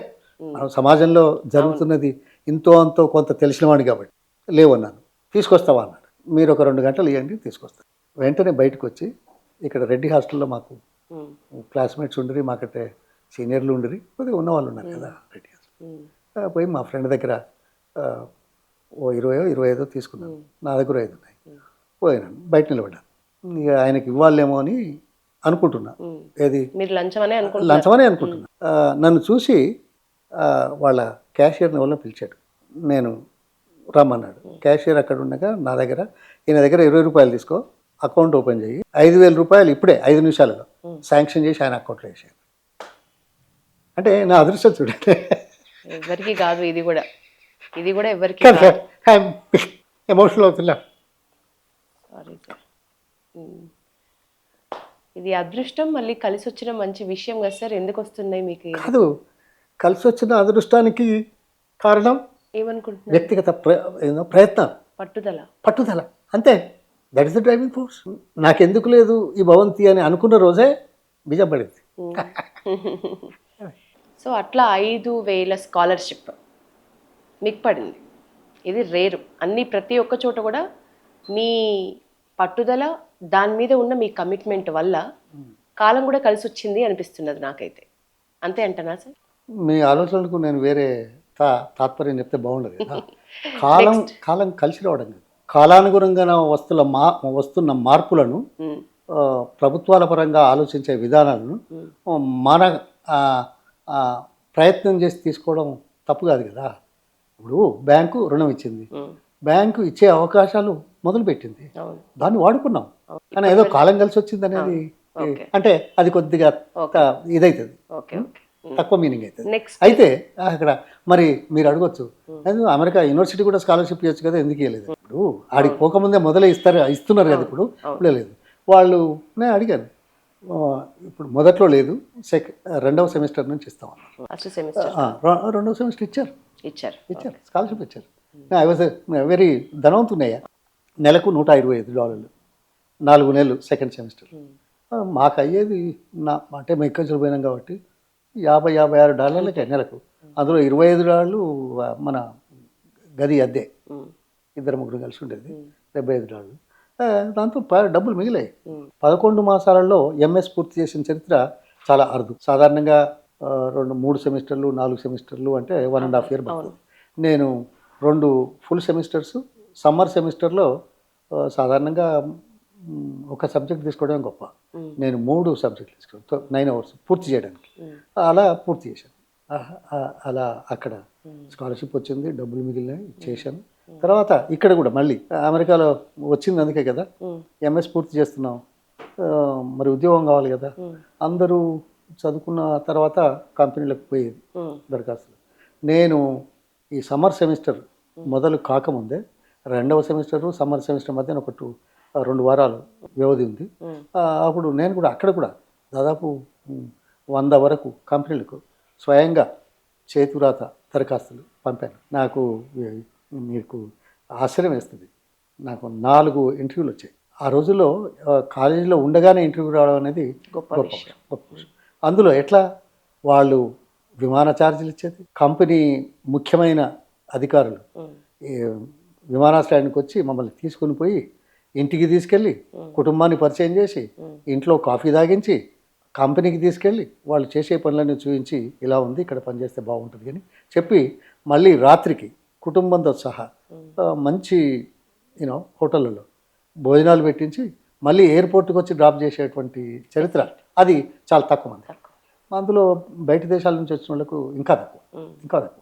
మనం సమాజంలో జరుగుతున్నది ఇంతో అంతో కొంత తెలిసినవాడిని కాబట్టి లేవన్నాను. తీసుకొస్తావా అన్నాడు. మీరు ఒక 2 గంటలు ఇవ్వండి, తీసుకొస్తాను. వెంటనే బయటకు వచ్చి, ఇక్కడ రెడ్డి హాస్టల్లో మాకు క్లాస్మేట్స్ ఉండరి, మాకంటే సీనియర్లు ఉండరి, కొద్దిగా ఉన్నవాళ్ళు ఉన్నారు కదా రెడ్డి హాస్టల్. పోయి మా ఫ్రెండ్ దగ్గర ఓ 20-25 తీసుకున్నాను, నా దగ్గర 5 ఉన్నాయి. పోయినాను, బయట నిలబడ్డాను. ఇక ఆయనకి ఇవ్వాలేమో అని అనుకుంటున్నా, ఏది లంచమనే అనుకుంటున్నా. నన్ను చూసి వాళ్ళ క్యాషియర్ని వల్ల పిలిచాడు. నేను రమ్మన్నాడు. క్యాషియర్ అక్కడ ఉండగా నా దగ్గర ఈయన దగ్గర 20 రూపాయలు తీసుకో, అకౌంట్ ఓపెన్ చేయి, 5,000 రూపాయలు ఇప్పుడే 5 నిమిషాలలో శాంక్షన్ చేసి ఆయన అకౌంట్లో వేసాను. అంటే నా అదృష్టం చూడండి. ఎవరికి కాదు ఇది కూడా ఎవరికి ఎమోషనల్ అవుతున్నా. Sorry sir. ఇది అదృష్టం మళ్ళీ కలిసి వచ్చిన మంచి విషయం కదా సార్. ఎందుకు వస్తున్నాయి మీకు ఇది? కాదు, కలిసి వచ్చిన అదృష్టానికి కారణం ఏమనుకుంటున్నారు? వ్యక్తిగత ప్రయత్నం, పట్టుదల అంతే. That is the driving force. నాకెందుకు లేదు ఈ భవంతి అని అనుకున్న రోజే బిజం పడింది. సో అట్లా 5,000 స్కాలర్షిప్ మీకు పడింది. ఇది రేరు. ప్రతి ఒక్క చోట కూడా మీ పట్టుదల, దాని మీద ఉన్న మీ కమిట్మెంట్ వల్ల కాలం కూడా కలిసి వచ్చింది అనిపిస్తున్నది నాకైతే. అంతే అంటనా సార్? మీ ఆలోచనలకు నేను వేరే తాత్పర్యం చెప్తే బాగుండదు కదా. కాలం కలిసి రావడం కాదు, కాలానుగుణంగా వస్తున్న మార్పులను, ప్రభుత్వాల పరంగా ఆలోచించే విధానాలను మన ప్రయత్నం చేసి తీసుకోవడం తప్పు కాదు కదా. ఇప్పుడు బ్యాంకు రుణం ఇచ్చింది, బ్యాంకు ఇచ్చే అవకాశాలు మొదలుపెట్టింది, దాన్ని వాడుకున్నాం. కానీ ఏదో కాలం కలిసి వచ్చింది అనేది అంటే అది కొద్దిగా ఇదవుతుంది, తక్కువ మీనింగ్ అవుతుంది. అయితే అక్కడ మరి మీరు అడగొచ్చు, అమెరికా యూనివర్సిటీ కూడా స్కాలర్షిప్ ఇవ్వచ్చు కదా, ఎందుకు ఇవ్వలేదు? ఇప్పుడు ఆడికి పోకముందే మొదలే ఇస్తున్నారు కదా, ఇప్పుడు లేదు. వాళ్ళు నేను అడిగాను, ఇప్పుడు మొదట్లో లేదు, రెండవ సెమిస్టర్ నుంచి ఇస్తామన్నారు. రెండవ సెమిస్టర్ ఇచ్చారు, స్కాలర్షిప్ ఇచ్చారు. ఐ వాజ్ వెరీ ధనవంతున్నాయా. నెలకు $125, 4 నెలలు సెకండ్ సెమిస్టర్. మాకు అయ్యేది అంటే మేము ఎక్కడి పోయినాం కాబట్టి $56 నెలకు. అందులో $25 మన గది అద్దె, 2-3 కలిసి ఉండేది, $75. దాంతో డబ్బులు మిగిలాయి. 11 మాసాలలో ఎంఎస్ పూర్తి చేసిన చరిత్ర చాలా అరుదు. సాధారణంగా 2-3 సెమిస్టర్లు, 4 సెమిస్టర్లు అంటే 1.5 year పడుతుంది. నేను 2 ఫుల్ సెమిస్టర్స్, సమ్మర్ సెమిస్టర్లో సాధారణంగా ఒక సబ్జెక్ట్ తీసుకోవడం గొప్ప. నేను 3 సబ్జెక్టులు తీసుకున్నాను 9 hours పూర్తి చేయడానికి. అలా పూర్తి చేశాను. అలా అక్కడ స్కాలర్షిప్ వచ్చింది, డబ్బులు మిగిలినాయి, చేశాను. తర్వాత ఇక్కడ కూడా మళ్ళీ అమెరికాలో వచ్చింది, అందుకే కదా ఎంఎస్ పూర్తి చేస్తున్నాం, మరి ఉద్యోగం కావాలి కదా. అందరూ చదువుకున్న తర్వాత కంపెనీలకు పోయేది దరఖాస్తులు. నేను ఈ సమ్మర్ సెమిస్టర్ మొదలు కాకముందే రెండవ సెమిస్టరు సమ్మర్ సెమిస్టర్ మధ్యన 2 వారాలు వ్యవధి ఉంది. అప్పుడు నేను కూడా అక్కడ కూడా దాదాపు 100 వరకు కంపెనీలకు స్వయంగా చేతివ్రాత దరఖాస్తులు పంపాను. నాకు మీకు ఆశ్చర్యం వేస్తుంది, నాకు 4 ఇంటర్వ్యూలు వచ్చాయి. ఆ రోజుల్లో కాలేజీలో ఉండగానే ఇంటర్వ్యూ రావడం అనేది గొప్ప విషయం. అందులో ఎట్లా వాళ్ళు విమాన ఛార్జీలు ఇచ్చేది, కంపెనీ ముఖ్యమైన అధికారులు విమానాశ్రయానికి వచ్చి మమ్మల్ని తీసుకుని పోయి ఇంటికి తీసుకెళ్ళి కుటుంబాన్ని పరిచయం చేసి ఇంట్లో కాఫీ తాగించి కంపెనీకి తీసుకెళ్ళి వాళ్ళు చేసే పనులన్నీ చూపించి ఇలా ఉంది, ఇక్కడ పనిచేస్తే బాగుంటుంది అని చెప్పి మళ్ళీ రాత్రికి కుటుంబంతో సహా మంచి హోటళ్ళలో భోజనాలు పెట్టించి మళ్ళీ ఎయిర్పోర్ట్కి వచ్చి డ్రాప్ చేసేటువంటి చరిత్ర అది చాలా తక్కువ మంది. అందులో బయట దేశాల నుంచి వచ్చిన వాళ్ళకు ఇంకా తక్కువ.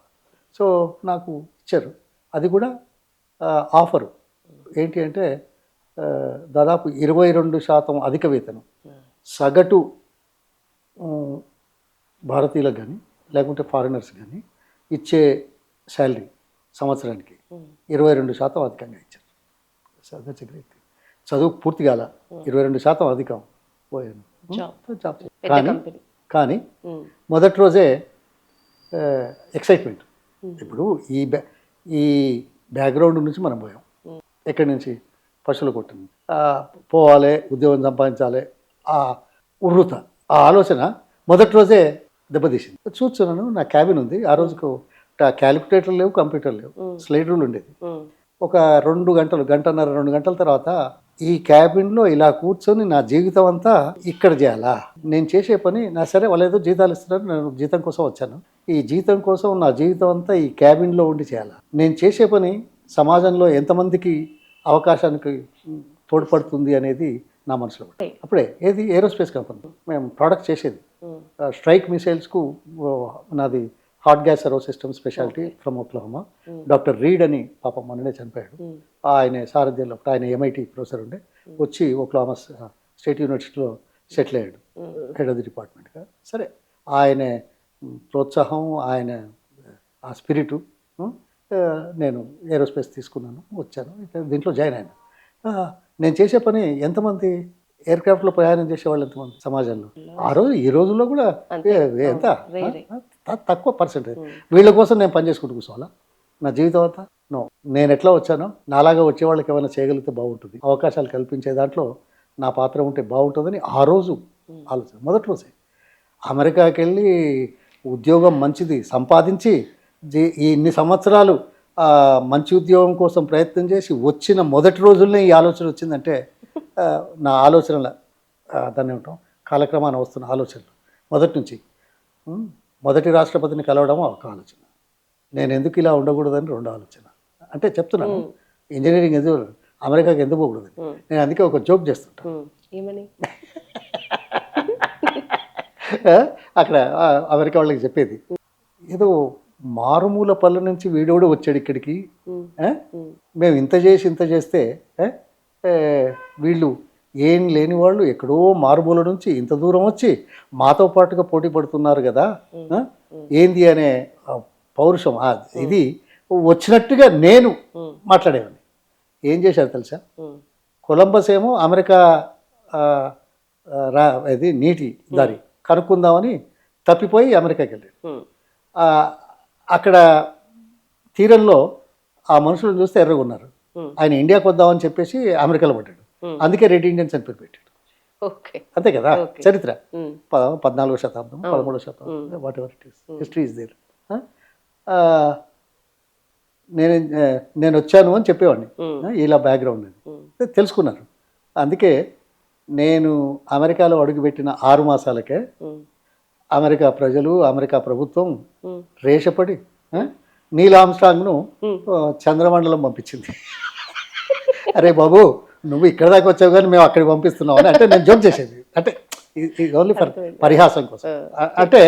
సో నాకు ఇచ్చారు. అది కూడా ఆఫరు ఏంటి అంటే దాదాపు 22% అధిక వేతనం, సగటు భారతీయులకు కానీ లేకుంటే ఫారినర్స్ కానీ ఇచ్చే శాలరీ సంవత్సరానికి 22% అధికంగా ఇచ్చారు. చదువు పూర్తి కాల 22% అధికం పోయాను జాబ్. కానీ మొదటి రోజే ఎక్సైట్మెంట్. ఇప్పుడు ఈ బ్యాక్గ్రౌండ్ నుంచి మనం పోయాం, ఎక్కడి నుంచి పశువులు కొట్టింది, పోవాలి, ఉద్యోగం సంపాదించాలి, ఆ ఉర్రుత, ఆ ఆలోచన మొదటి రోజే దెబ్బతీసింది. చూస్తున్నాను, నా క్యాబిన్ ఉంది. ఆ రోజుకు క్యాలిక్యులేటర్ లేవు, కంప్యూటర్ లేవు, స్లైడ్ రూల్ ఉండేది. ఒక 2 గంటలు, గంటన్నర 2 గంటల తర్వాత ఈ క్యాబిన్లో ఇలా కూర్చొని నా జీవితం అంతా ఇక్కడ చేయాలా, నేను చేసే పని నా సరే వాళ్ళు ఏదో జీతాలు ఇస్తున్నారు, నేను జీతం కోసం వచ్చాను, ఈ జీతం కోసం నా జీవితం అంతా ఈ క్యాబిన్లో ఉండి చేయాలా, నేను చేసే పని సమాజంలో ఎంతమందికి అవకాశానికి తోడ్పడుతుంది అనేది నా మనసులో. అప్పుడే ఏది ఏరోస్పేస్ కంపెనీ మేము ప్రోడక్ట్ చేసేది, స్ట్రైక్ మిసైల్స్కు నాది heart gas servo system speciality from Oklahoma. Doctor read అని పాపం మొన్ననే చనిపోయాడు. ఆయన సారథ్యంలో ఆయన MIT ప్రొఫెసర్ ఉండే వచ్చి ఓక్లహోమా స్టేట్ యూనివర్సిటీలో సెటిల్ అయ్యాడు హెడ్ ఆఫ్ ది డిపార్ట్మెంట్గా. సరే ఆయన ప్రోత్సాహం, ఆయన ఆ స్పిరిటు, నేను ఏరోస్పేస్ తీసుకున్నాను, వచ్చాను, ఇక్కడ దీంట్లో జాయిన్ అయ్యాను. నేను చేసే పని ఎంతమంది ఎయిర్క్రాఫ్ట్లో ప్రయాణం చేసేవాళ్ళు ఎంతమంది సమాజంలో ఆ రోజు ఈ రోజుల్లో కూడా ఎంత తక్కువ పర్సెంటేజ్. వీళ్ళ కోసం నేను పని చేసుకుంటూ కూర్చోవాలా నా జీవితం అంతా? నో. నేను ఎట్లా వచ్చానో నాలాగా వచ్చే వాళ్ళకి ఏమైనా చేయగలిగితే బాగుంటుంది, అవకాశాలు కల్పించే దాంట్లో నా పాత్ర ఉంటే బాగుంటుందని ఆ రోజు ఆలోచన. మొదటి రోజే అమెరికాకి వెళ్ళి ఉద్యోగం మంచిది సంపాదించి ఈ ఇన్ని సంవత్సరాలు మంచి ఉద్యోగం కోసం ప్రయత్నం చేసి వచ్చిన మొదటి రోజుల్నే ఈ ఆలోచన వచ్చిందంటే నా ఆలోచనల దాన్ని ఉంటాం కాలక్రమాన వస్తున్న ఆలోచనలు మొదటి నుంచి. మొదటి రాష్ట్రపతిని కలవడం ఒక ఆలోచన, నేను ఎందుకు ఇలా ఉండకూడదని రెండో ఆలోచన. అంటే చెప్తున్నాను ఇంజనీరింగ్ ఎందుకు అమెరికాకి ఎందుకు పోకూడదు. నేను అందుకే ఒక జోక్ చేస్తుంటాను. ఏమని? అక్కడ అమెరికా వాళ్ళకి చెప్పేది, ఏదో మారుమూల పల్లె నుంచి వీడోడు వచ్చాడు ఇక్కడికి, మేము ఇంత చేస్తే వీళ్ళు ఏం లేని వాళ్ళు ఎక్కడో మారుమూల నుంచి ఇంత దూరం వచ్చి మాతో పాటుగా పోటీ పడుతున్నారు కదా, ఏంది అనే పౌరుషం ఇది వచ్చినట్టుగా నేను మాట్లాడేవాడిని. ఏం చేశారు తెలుసా? కొలంబస్ ఏమో అమెరికా ఇది నీటి దారి కనుక్కుందామని తప్పిపోయి అమెరికాకి వెళ్ళాడు. అక్కడ తీరంలో ఆ మనుషులను చూస్తే ఎర్రగా ఉన్నారు. ఆయన ఇండియాకి వద్దామని చెప్పేసి అమెరికాలో పడ్డాడు. అందుకే రెడ్ ఇండియన్స్ అని పేరు పెట్టాడు. అంతే కదా చరిత్ర. 14వ శతాబ్దం 13వ శతాబ్దం whatever it is, history is there. నేను వచ్చాను అని చెప్పేవాడిని, ఇలా బ్యాక్గ్రౌండ్ అని తెలుసుకున్నారు. అందుకే నేను అమెరికాలో అడుగుపెట్టిన 6 మాసాలకే అమెరికా ప్రజలు అమెరికా ప్రభుత్వం రేషపడి నీల్ ఆర్మ్స్ట్రాంగ్ను చంద్రమండలం పంపించింది. అరే బాబు నువ్వు ఇక్కడ దాకా వచ్చావు కానీ మేము అక్కడికి పంపిస్తున్నావు అని. అంటే నేను జోక్ చేసేది, అంటే ఓన్లీ ఫర్ పరిహాసం కోసం. అంటే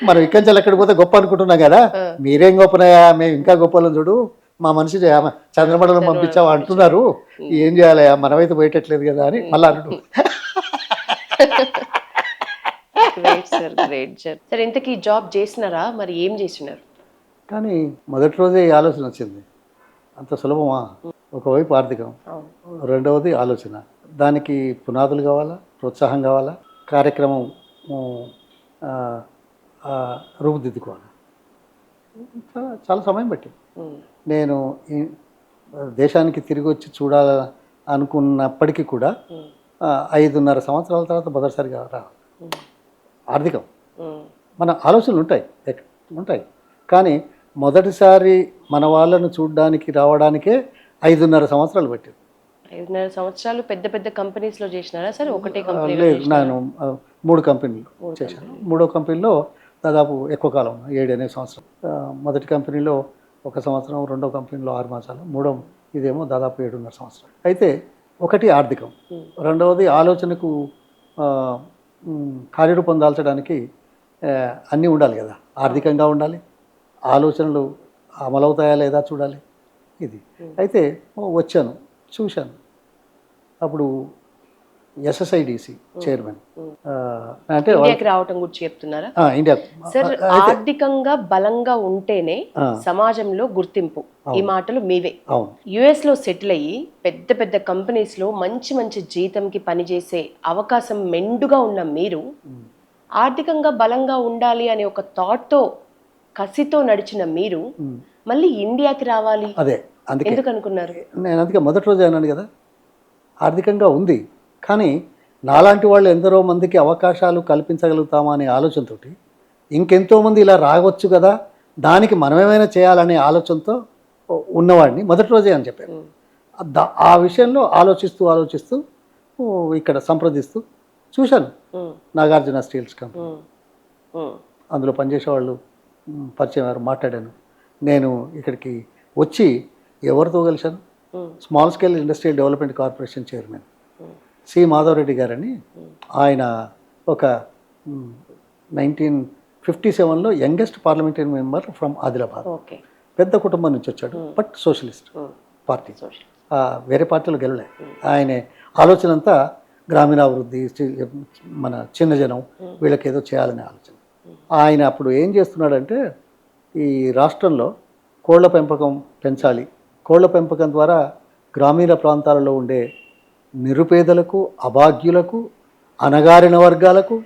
మనం ఇక్కడి నుంచి ఎక్కడికి పోతే గొప్ప అనుకుంటున్నాం కదా, మీరేం గొప్పనయా, మేము ఇంకా గొప్పలను చూడు, మా మనిషి చంద్రమండలం పంపించావు అంటున్నారు, ఏం చేయాలయా, మనమైతే పోయేటట్లేదు కదా అని మళ్ళీ అంటు. సరే ఇంతకీ జాబ్ చేసినారా, మరి ఏం చేసినారు? కానీ మొదటి రోజే ఈ ఆలోచన వచ్చింది. అంత సులభమా? ఒకవైపు ఆర్థికం, రెండవది ఆలోచన, దానికి పునాదులు కావాలా, ప్రోత్సాహం కావాలా, కార్యక్రమం రూపుదిద్దుకోవాలి. చాలా సమయం పట్టింది. నేను దేశానికి తిరిగి వచ్చి చూడాల అనుకున్నప్పటికీ కూడా 5.5 సంవత్సరాల తర్వాత మొదటిసారిగా రావాలి. ఆర్థికం మన ఆలోచనలు ఉంటాయి కానీ మొదటిసారి మన వాళ్ళను చూడడానికి రావడానికే 5.5 సంవత్సరాలు పట్టింది. 5.5 సంవత్సరాలు పెద్ద పెద్ద కంపెనీస్లో చేసినారా సార్? ఒకటే కంపెనీ? లేదు, నేను 3 కంపెనీలు చేశాను. 3వ కంపెనీలో దాదాపు ఎక్కువ కాలం 7-8 సంవత్సరం. మొదటి కంపెనీలో 1 సంవత్సరం, 2వ కంపెనీలో 6 మాసాలు, 3వ ఇదేమో దాదాపు 7.5 సంవత్సరం. అయితే ఒకటి ఆర్థికం, రెండవది ఆలోచనకు కార్యరూపం దాల్చడానికి అన్నీ ఉండాలి కదా. ఆర్థికంగా ఉండాలి, ఆలోచనలు అమలవుతాయా లేదా చూడాలి. ఇది అయితే వచ్చాను, చూశాను. అప్పుడు SSIDC చైర్మన్ అంటే ఇండియాకి రావటం గురించి చెప్తున్నారా? ఇండియా సార్ ఆర్థికంగా బలంగా ఉంటేనే సమాజంలో గుర్తింపు, ఈ మాటలు మీవే. US లో సెటిల్ అయ్యి పెద్ద పెద్ద కంపెనీస్ లో మంచి మంచి జీతంకి పనిచేసే అవకాశం మెండుగా ఉన్న మీరు ఆర్థికంగా బలంగా ఉండాలి అనే ఒక థాట్ తో కసితో నడిచిన మీరు మళ్ళీ ఇండియాకి రావాలి అదే ఎందుకు అనుకున్నారు? నేను అందుకే మొదటి రోజే అన్నాను కదా, ఆర్థికంగా ఉంది కానీ నాలాంటి వాళ్ళు ఎందరో మందికి అవకాశాలు కల్పించగలుగుతామా అనే ఆలోచనతో, ఇంకెంతోమంది ఇలా రావచ్చు కదా, దానికి మనమేమైనా చేయాలనే ఆలోచనతో ఉన్నవాడిని మొదటి రోజే అని చెప్పాను. ఆ విషయంలో ఆలోచిస్తూ ఇక్కడ సంప్రదిస్తూ చూశాను. నాగార్జున స్టీల్స్ కంపెనీ, అందులో పనిచేసేవాళ్ళు పరిచయం వారు, మాట్లాడాను. నేను ఇక్కడికి వచ్చి ఎవరితో కలిశాను? Small scale industrial development corporation chairman C Madhavareddy గారని, ఆయన ఒక 19 57లో youngest parliamentary member from Adilabad. Okay. పెద్ద కుటుంబం నుంచి వచ్చాడు, బట్ సోషలిస్ట్ పార్టీ. వేరే పార్టీలు గెలలే. ఆయన ఆలోచన అంతా గ్రామీణాభివృద్ధి, మన చిన్న జనం వీళ్ళకి ఏదో చేయాలనే ఆలోచన. ఆయన అప్పుడు ఏం చేస్తున్నాడంటే ఈ రాష్ట్రంలో కోళ్ల పెంపకం పెంచాలి, కోళ్ల పెంపకం ద్వారా గ్రామీణ ప్రాంతాలలో ఉండే నిరుపేదలకు, అభాగ్యులకు, అణగారిన వర్గాలకు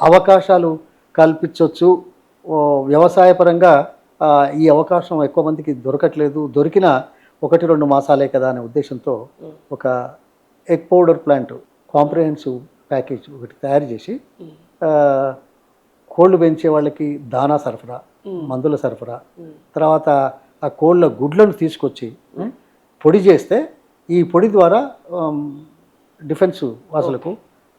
అవకాశాలు కల్పించవచ్చు. వ్యవసాయపరంగా ఈ అవకాశం ఎక్కువ మందికి దొరకట్లేదు, దొరికిన 1-2 మాసాలే కదా అనే ఉద్దేశంతో ఒక egg powder plant comprehensive package ఒకటి తయారు చేసి కోళ్ళు పెంచే వాళ్ళకి దానా సరఫరా, మందుల సరఫరా, తర్వాత ఆ కోళ్ళ గుడ్లను తీసుకొచ్చి పొడి చేస్తే ఈ పొడి ద్వారా డిఫెన్స్ వాసులకు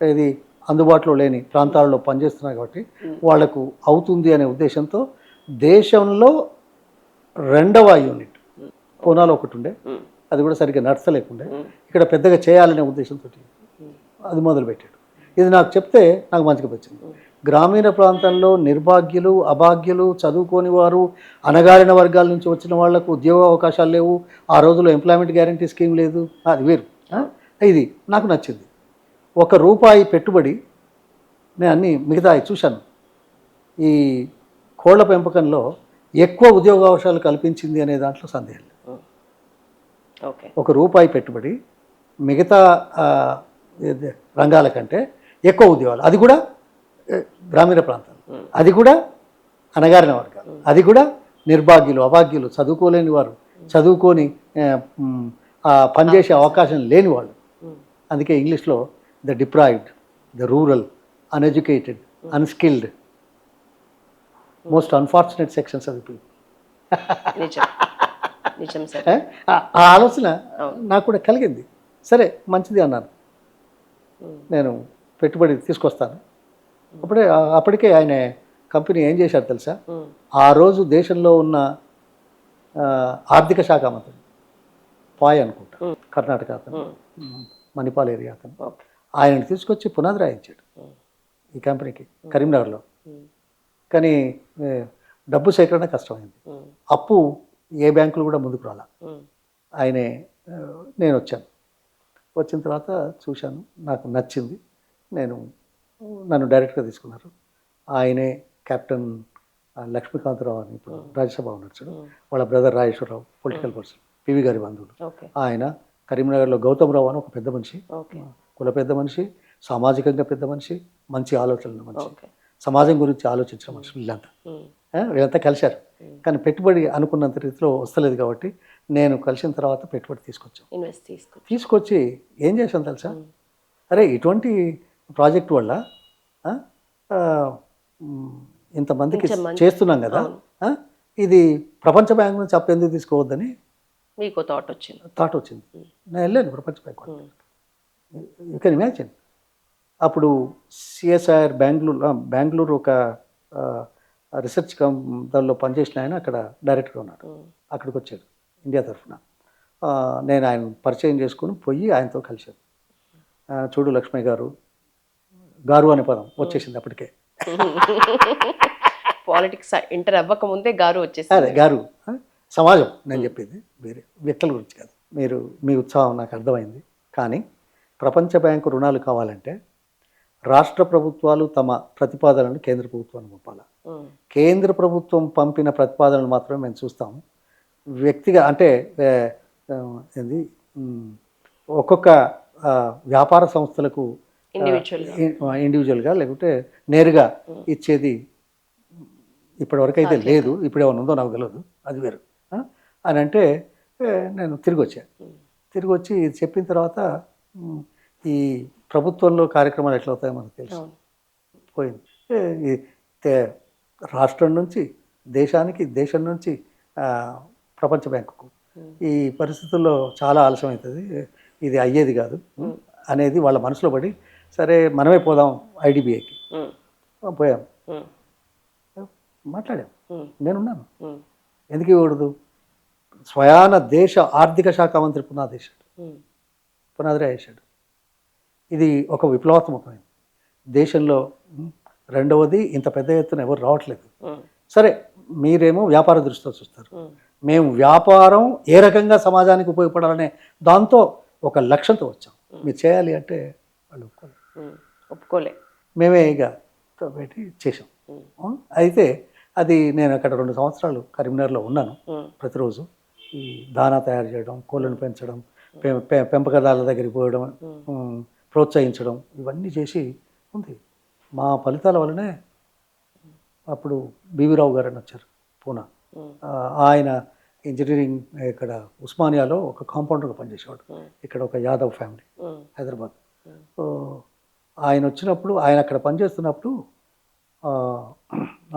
ఇది అందుబాటులో లేని ప్రాంతాలలో పనిచేస్తున్నారు కాబట్టి వాళ్లకు అవుతుంది అనే ఉద్దేశంతో దేశంలో 2వ యూనిట్ పూనాలో ఒకటి ఉండే, అది కూడా సరిగ్గా నడచలేకుండే, ఇక్కడ పెద్దగా చేయాలనే ఉద్దేశంతో అది మొదలుపెట్టాడు. ఇది నాకు చెప్తే నాకు మంచిగా వచ్చింది. గ్రామీణ ప్రాంతాల్లో నిర్భాగ్యులు, అభాగ్యులు, చదువుకోని వారు, అణగారిన వర్గాల నుంచి వచ్చిన వాళ్లకు ఉద్యోగ అవకాశాలు లేవు. ఆ రోజుల్లో ఎంప్లాయ్మెంట్ గ్యారంటీ స్కీమ్ లేదు, అది వేరు. ఇది నాకు నచ్చింది. ₹1 పెట్టుబడి నేను అన్ని మిగతా చూశాను. ఈ కోళ్ల పెంపకంలో ఎక్కువ ఉద్యోగ అవకాశాలు కల్పించింది అనే దాంట్లో సందేహం లేదు. ₹1 పెట్టుబడి మిగతా రంగాల కంటే ఎక్కువ ఉద్యోగాలు, అది కూడా గ్రామీణ ప్రాంతాలు, అది కూడా అణగారిన వర్గాలు, అది కూడా నిర్భాగ్యులు, అభాగ్యులు, చదువుకోలేని వారు, చదువుకొని పనిచేసే అవకాశం లేని వాళ్ళు. అందుకే ఇంగ్లీష్లో the deprived, the rural, uneducated, unskilled, most unfortunate sections of the people. ఆ ఆలోచన నాకు కూడా కలిగింది. సరే మంచిది అన్నాను, నేను పెట్టుబడి తీసుకొస్తాను. అప్పటికే ఆయన కంపెనీ ఏం చేశారు తెలుసా? ఆ రోజు దేశంలో ఉన్న ఆర్థిక శాఖ మంత్రి పాయ్ అనుకుంటా, కర్ణాటక అతను, మణిపాల్ ఏరియా అతను, ఆయనను తీసుకొచ్చి పునాది రాయించాడు ఈ కంపెనీకి కరీంనగర్లో. కానీ డబ్బు సేకరణ కష్టమైంది, అప్పు ఏ బ్యాంకులు కూడా ముందుకు రాలా. ఆయనే నేను వచ్చాను, వచ్చిన తర్వాత చూశాను, నాకు నచ్చింది. నన్ను డైరెక్ట్గా తీసుకున్నారు. ఆయనే కెప్టెన్ లక్ష్మీకాంతరావు అని ఇప్పుడు రాజ్యసభ ఉన్నాడు, వాళ్ళ brother Rajeshwara Rao, political person, PV గారి బంధువులు. ఆయన కరీంనగర్లో గౌతమ్రావు అని ఒక పెద్ద మనిషి, కుల పెద్ద మనిషి, సామాజికంగా పెద్ద మనిషి, మంచి ఆలోచనలు మనిషి, సమాజం గురించి ఆలోచించిన మనుషులు వీళ్ళంతా కలిశారు. కానీ పెట్టుబడి అనుకున్నంత రీతిలో వస్తలేదు కాబట్టి నేను కలిసిన తర్వాత పెట్టుబడి తీసుకొచ్చి ఏం చేశాను తెలుసా? అరే ఇటువంటి ప్రాజెక్టు వల్ల ఇంతమందికి చేస్తున్నాం కదా, ఇది ప్రపంచ బ్యాంక్ నుంచి అప్పు ఎందుకు తీసుకోవద్దని మీకు థాట్ వచ్చింది. నేను వెళ్ళాను ప్రపంచ బ్యాంక్. You can imagine. అప్పుడు సిఎస్ఐఆర్ బెంగళూరు ఒక రీసెర్చ్ దానిలో పనిచేసిన ఆయన అక్కడ డైరెక్టర్గా ఉన్నాడు. అక్కడికి వచ్చాడు ఇండియా తరఫున. నేను ఆయన పరిచయం చేసుకుని పోయి ఆయనతో కలిశాను. చూడు లక్ష్మయ్య గారు, గారు అనే పదం వచ్చేసింది అప్పటికే. పాలిటిక్స్ ఎంటర్ అవ్వక ముందే గారు వచ్చేసింది. అదే గారు, సమాజం నేను చెప్పింది వేరే వ్యక్తుల గురించి కాదు. మీ ఉత్సాహం నాకు అర్థమైంది. కానీ ప్రపంచ బ్యాంకు రుణాలు కావాలంటే రాష్ట్ర ప్రభుత్వాలు తమ ప్రతిపాదనలను కేంద్ర ప్రభుత్వాన్ని పంపాలి. కేంద్ర ప్రభుత్వం పంపిన ప్రతిపాదనలు మాత్రమే మేము చూస్తాము. వ్యక్తిగా అంటే ఏంది ఒక్కొక్క వ్యాపార సంస్థలకు ఇండివిజువల్గా లేకుంటే నేరుగా ఇచ్చేది ఇప్పటివరకు అయితే లేదు. ఇప్పుడు ఏమైనా ఉందో నాకు తెలియదు, అది వేరు అని అంటే నేను తిరిగి వచ్చి చెప్పిన తర్వాత ఈ ప్రభుత్వంలో కార్యక్రమాలు ఎట్లా అవుతాయో మనకు తెలుసు. పోయింది రాష్ట్రం నుంచి దేశానికి, దేశం నుంచి ప్రపంచ బ్యాంకుకు. ఈ పరిస్థితుల్లో చాలా ఆలస్యం అవుతుంది, ఇది అయ్యేది కాదు అనేది వాళ్ళ మనసులో పడి, సరే మనమే పోదాం ఐడిబిఐకి పోయాం, మాట్లాడాం. నేనున్నాను, ఎందుకు ఇవ్వకూడదు? స్వయాన దేశ ఆర్థిక శాఖ మంత్రి పునాది రాయేశాడు. ఇది ఒక విప్లవాత్మకమైంది. దేశంలో రెండవది ఇంత పెద్ద ఎత్తున ఎవరు రావట్లేదు. సరే మీరేమో వ్యాపార దృష్టితో చూస్తారు, మేము వ్యాపారం ఏ రకంగా సమాజానికి ఉపయోగపడాలనే దాంతో ఒక లక్ష్యంతో వచ్చాం. మీరు చేయాలి అంటే వాళ్ళు ఒప్పుకోలే. మేమే ఇక పెట్టి చేసాం. అయితే అది నేను అక్కడ 2 సంవత్సరాలు కరీంనగర్లో ఉన్నాను. ప్రతిరోజు ఈ దానా తయారు చేయడం, కోళ్ళను పెంచడం, పెంపకదారుల దగ్గరికి పోవడం, ప్రోత్సహించడం, ఇవన్నీ చేసి ఉంది. మా ఫలితాల వల్లనే అప్పుడు బివి రావు గారు అని వచ్చారు పూనా. ఆయన ఇంజనీరింగ్ ఇక్కడ ఉస్మానియాలో ఒక కాంపౌండర్గా పనిచేసేవాడు. ఇక్కడ ఒక యాదవ్ ఫ్యామిలీ హైదరాబాద్. ఆయన వచ్చినప్పుడు, ఆయన అక్కడ పనిచేస్తున్నప్పుడు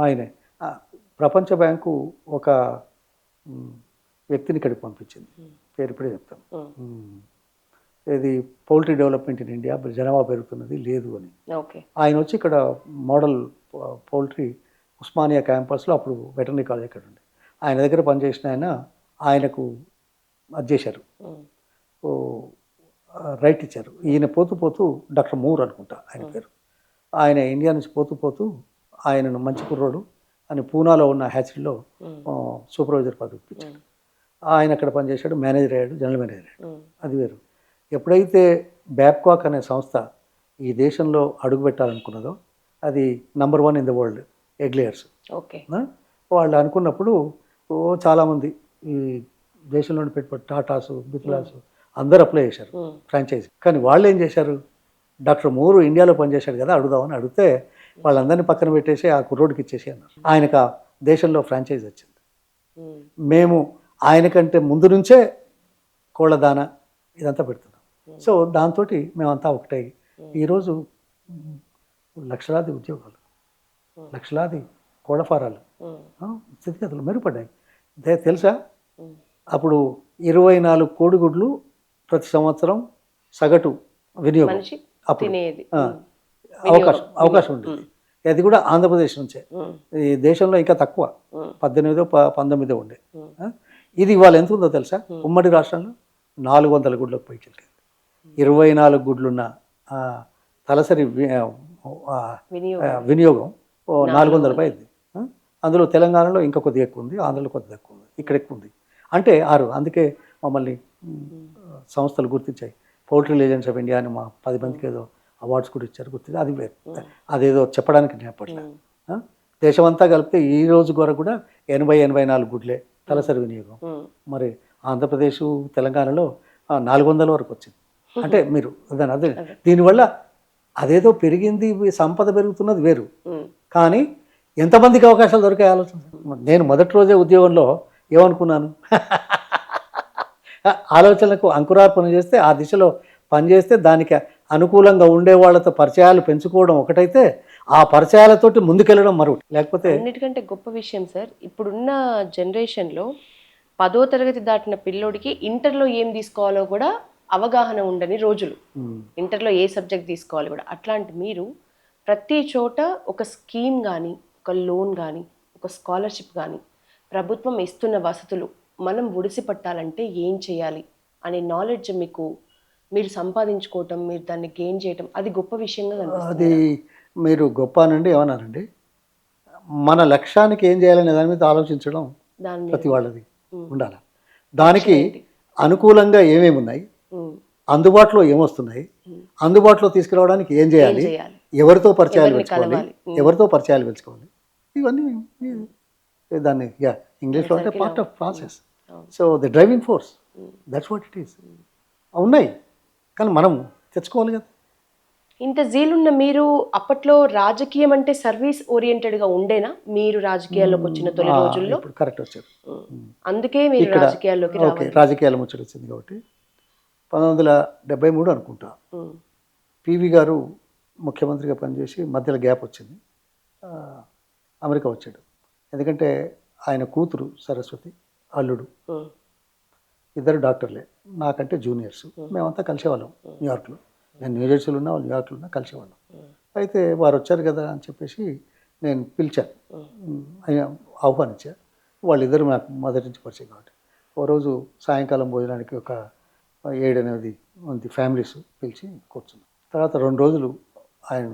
ఆయనే ప్రపంచ బ్యాంకు ఒక వ్యక్తిని ఇక్కడికి పంపించింది. పేరు ఇప్పుడే చెప్తాను. ఇది పౌల్ట్రీ డెవలప్మెంట్ ఇన్ ఇండియా, జనాభా పెరుగుతున్నది లేదు అని. ఆయన వచ్చి ఇక్కడ మోడల్ పౌల్ట్రీ ఉస్మానియా క్యాంపస్లో, అప్పుడు వెటర్నరీ కాలేజ్ ఇక్కడ ఉంది, ఆయన దగ్గర పనిచేసిన ఆయనకు అది చేశారు, రైట్ ఇచ్చారు. ఈయన పోతూ పోతూ డాక్టర్ మూర్ అనుకుంటా ఆయన పేరు. ఆయన ఇండియా నుంచి పోతూ పోతూ ఆయనను మంచి కుర్రోడు అని పూనాలో ఉన్న హ్యాచరీలో సూపర్వైజర్ పదవి ఇప్పించాడు. ఆయన అక్కడ పనిచేశాడు, మేనేజర్ అయ్యాడు, జనరల్ మేనేజర్ అయ్యాడు. అది వేరు. ఎప్పుడైతే బ్యాబ్కాక్ అనే సంస్థ ఈ దేశంలో అడుగుపెట్టాలనుకున్నదో, అది number 1 in the world egg layers. వాళ్ళు అనుకున్నప్పుడు చాలామంది ఈ దేశంలోని పెట్టుబడి టాటాసు, బిర్లాసు అందరూ అప్లై చేశారు ఫ్రాంచైజీ. కానీ వాళ్ళు ఏం చేశారు, డాక్టర్ మూరు ఇండియాలో పనిచేశాడు కదా అడుగుదామని అడిగితే వాళ్ళందరినీ పక్కన పెట్టేసి ఆ కుర్రోడికి ఇచ్చేసి అన్నారు. ఆయనకు ఆ దేశంలో ఫ్రాంచైజీ వచ్చింది. మేము ఆయనకంటే ముందు నుంచే కోళ్ళ దాన ఇదంతా పెడుతున్నాం. సో దాంతో మేమంతా ఒకటే. ఈరోజు లక్షలాది ఉద్యోగాలు, లక్షలాది కోళ్ళ ఫారాలు, స్థితిగతులు మెరుగుపడ్డాయి. తెలుసా, అప్పుడు 24 కోడిగుడ్లు ప్రతి సంవత్సరం సగటు వినియోగం అప్పుడు అవకాశం ఉండేది. అది కూడా ఆంధ్రప్రదేశ్ నుంచే. ఈ దేశంలో ఇంకా తక్కువ, 18-19 ఉండే. ఇది ఇవాళ ఎంత ఉందో తెలుసా, ఉమ్మడి రాష్ట్రంలో 400 గుడ్లకు పైకి వెళ్ళింది. 24 గుడ్లున్న తలసరి వినియోగం 400 పైది. అందులో తెలంగాణలో ఇంకా కొద్దిగా ఎక్కువ ఉంది, ఆంధ్రలో కొద్దిగా ఎక్కువ ఉంది, ఇక్కడ ఎక్కువ ఉంది. అంటే 6. అందుకే మమ్మల్ని సంస్థలు గుర్తించాయి. పౌల్ట్రీ లెజెండ్స్ ఆఫ్ ఇండియా అని మా 10 మందికి ఏదో అవార్డ్స్ కూడా ఇచ్చారు, గుర్తించి. అది వేరు, అదేదో చెప్పడానికి నేపట్ల. దేశమంతా కలిపితే ఈ రోజు వరకు కూడా 80-84 గుడ్లే తలసరి వినియోగం. మరి ఆంధ్రప్రదేశ్, తెలంగాణలో 400 వరకు వచ్చింది. అంటే మీరు అదే దీనివల్ల అదేదో పెరిగింది, సంపద పెరుగుతున్నది వేరు. కానీ ఎంతమందికి అవకాశాలు దొరికే ఆలోచన. నేను మొదటి రోజే ఉద్యోగంలో ఏమనుకున్నాను, ఆలోచనలకు అంకురార్పణ చేస్తే, ఆ దిశలో పనిచేస్తే, దానికి అనుకూలంగా ఉండే వాళ్ళతో పరిచయాలు పెంచుకోవడం ఒకటైతే, ఆ పరిచయాలతోటి ముందుకెళ్ళడం మరొకటి. లేకపోతే అన్నిటికంటే గొప్ప విషయం సార్, ఇప్పుడున్న జనరేషన్లో 10వ తరగతి దాటిన పిల్లోడికి ఇంటర్లో ఏం తీసుకోవాలో కూడా అవగాహన ఉండని రోజులు. ఇంటర్లో ఏ సబ్జెక్ట్ తీసుకోవాలి కూడా. అట్లాంటి మీరు ప్రతి చోట ఒక స్కీమ్ కానీ, ఒక లోన్ కానీ, ఒక స్కాలర్షిప్ కానీ, ప్రభుత్వం ఇస్తున్న వసతులు మనం ఒడిసి పట్టాలంటే ఏం చేయాలి అనే నాలెడ్జ్ మీరు సంపాదించుకోవటం, మీరు దాన్ని గెయిన్ చేయటం, అది గొప్ప విషయంగా కనిపిస్తుంది. అది మీరు గొప్ప అనండి, ఏమన్నారండి, మన లక్ష్యానికి ఏం చేయాలనే దాని మీద ఆలోచించడం ప్రతి వాళ్ళది ఉండాలి. దానికి అనుకూలంగా ఏమేమి ఉన్నాయి, అందుబాటులో ఏమొస్తున్నాయి, అందుబాటులో తీసుకురావడానికి ఏం చేయాలి, ఎవరితో పరిచయాలు పెంచుకోవాలి, ఇవన్నీ దాన్ని ఇంగ్లీష్లో అంటే part of process. So the driving force, that's what it is. ఉన్నాయి, కానీ మనం తెచ్చుకోవాలి కదా. ఇంత జీలున్న మీరు అప్పట్లో రాజకీయం అంటే సర్వీస్ ఓరియంటెడ్గా ఉండేనా? మీరు రాజకీయాల్లోకి వచ్చిన తొలి రోజుల్లో కరెక్ట్ వచ్చారు, అందుకే మీరు రాజకీయాల్లోకి రాజకీయాల ముచ్చట వచ్చింది కాబట్టి 1973 అనుకుంటా పివి గారు ముఖ్యమంత్రిగా పనిచేసి మధ్యలో గ్యాప్ వచ్చింది, అమెరికా వచ్చాడు. ఎందుకంటే ఆయన కూతురు సరస్వతి, అల్లుడు ఇద్దరు డాక్టర్లే, నాకంటే జూనియర్స్. మేమంతా కలిసేవాళ్ళం న్యూయార్క్లో. నేను న్యూజెర్సీలో ఉన్నా, వాళ్ళు న్యూయార్క్లో ఉన్నా, కలిసేవాళ్ళం. అయితే వారు వచ్చారు కదా అని చెప్పేసి నేను పిలిచాను, ఆహ్వానించా. వాళ్ళిద్దరు నాకు మొదటి నుంచి పరిచయం కాబట్టి ఓ రోజు సాయంకాలం భోజనానికి ఒక 7-8 మంది ఫ్యామిలీస్ పిలిచి కూర్చున్నాం. తర్వాత 2 రోజులు ఆయన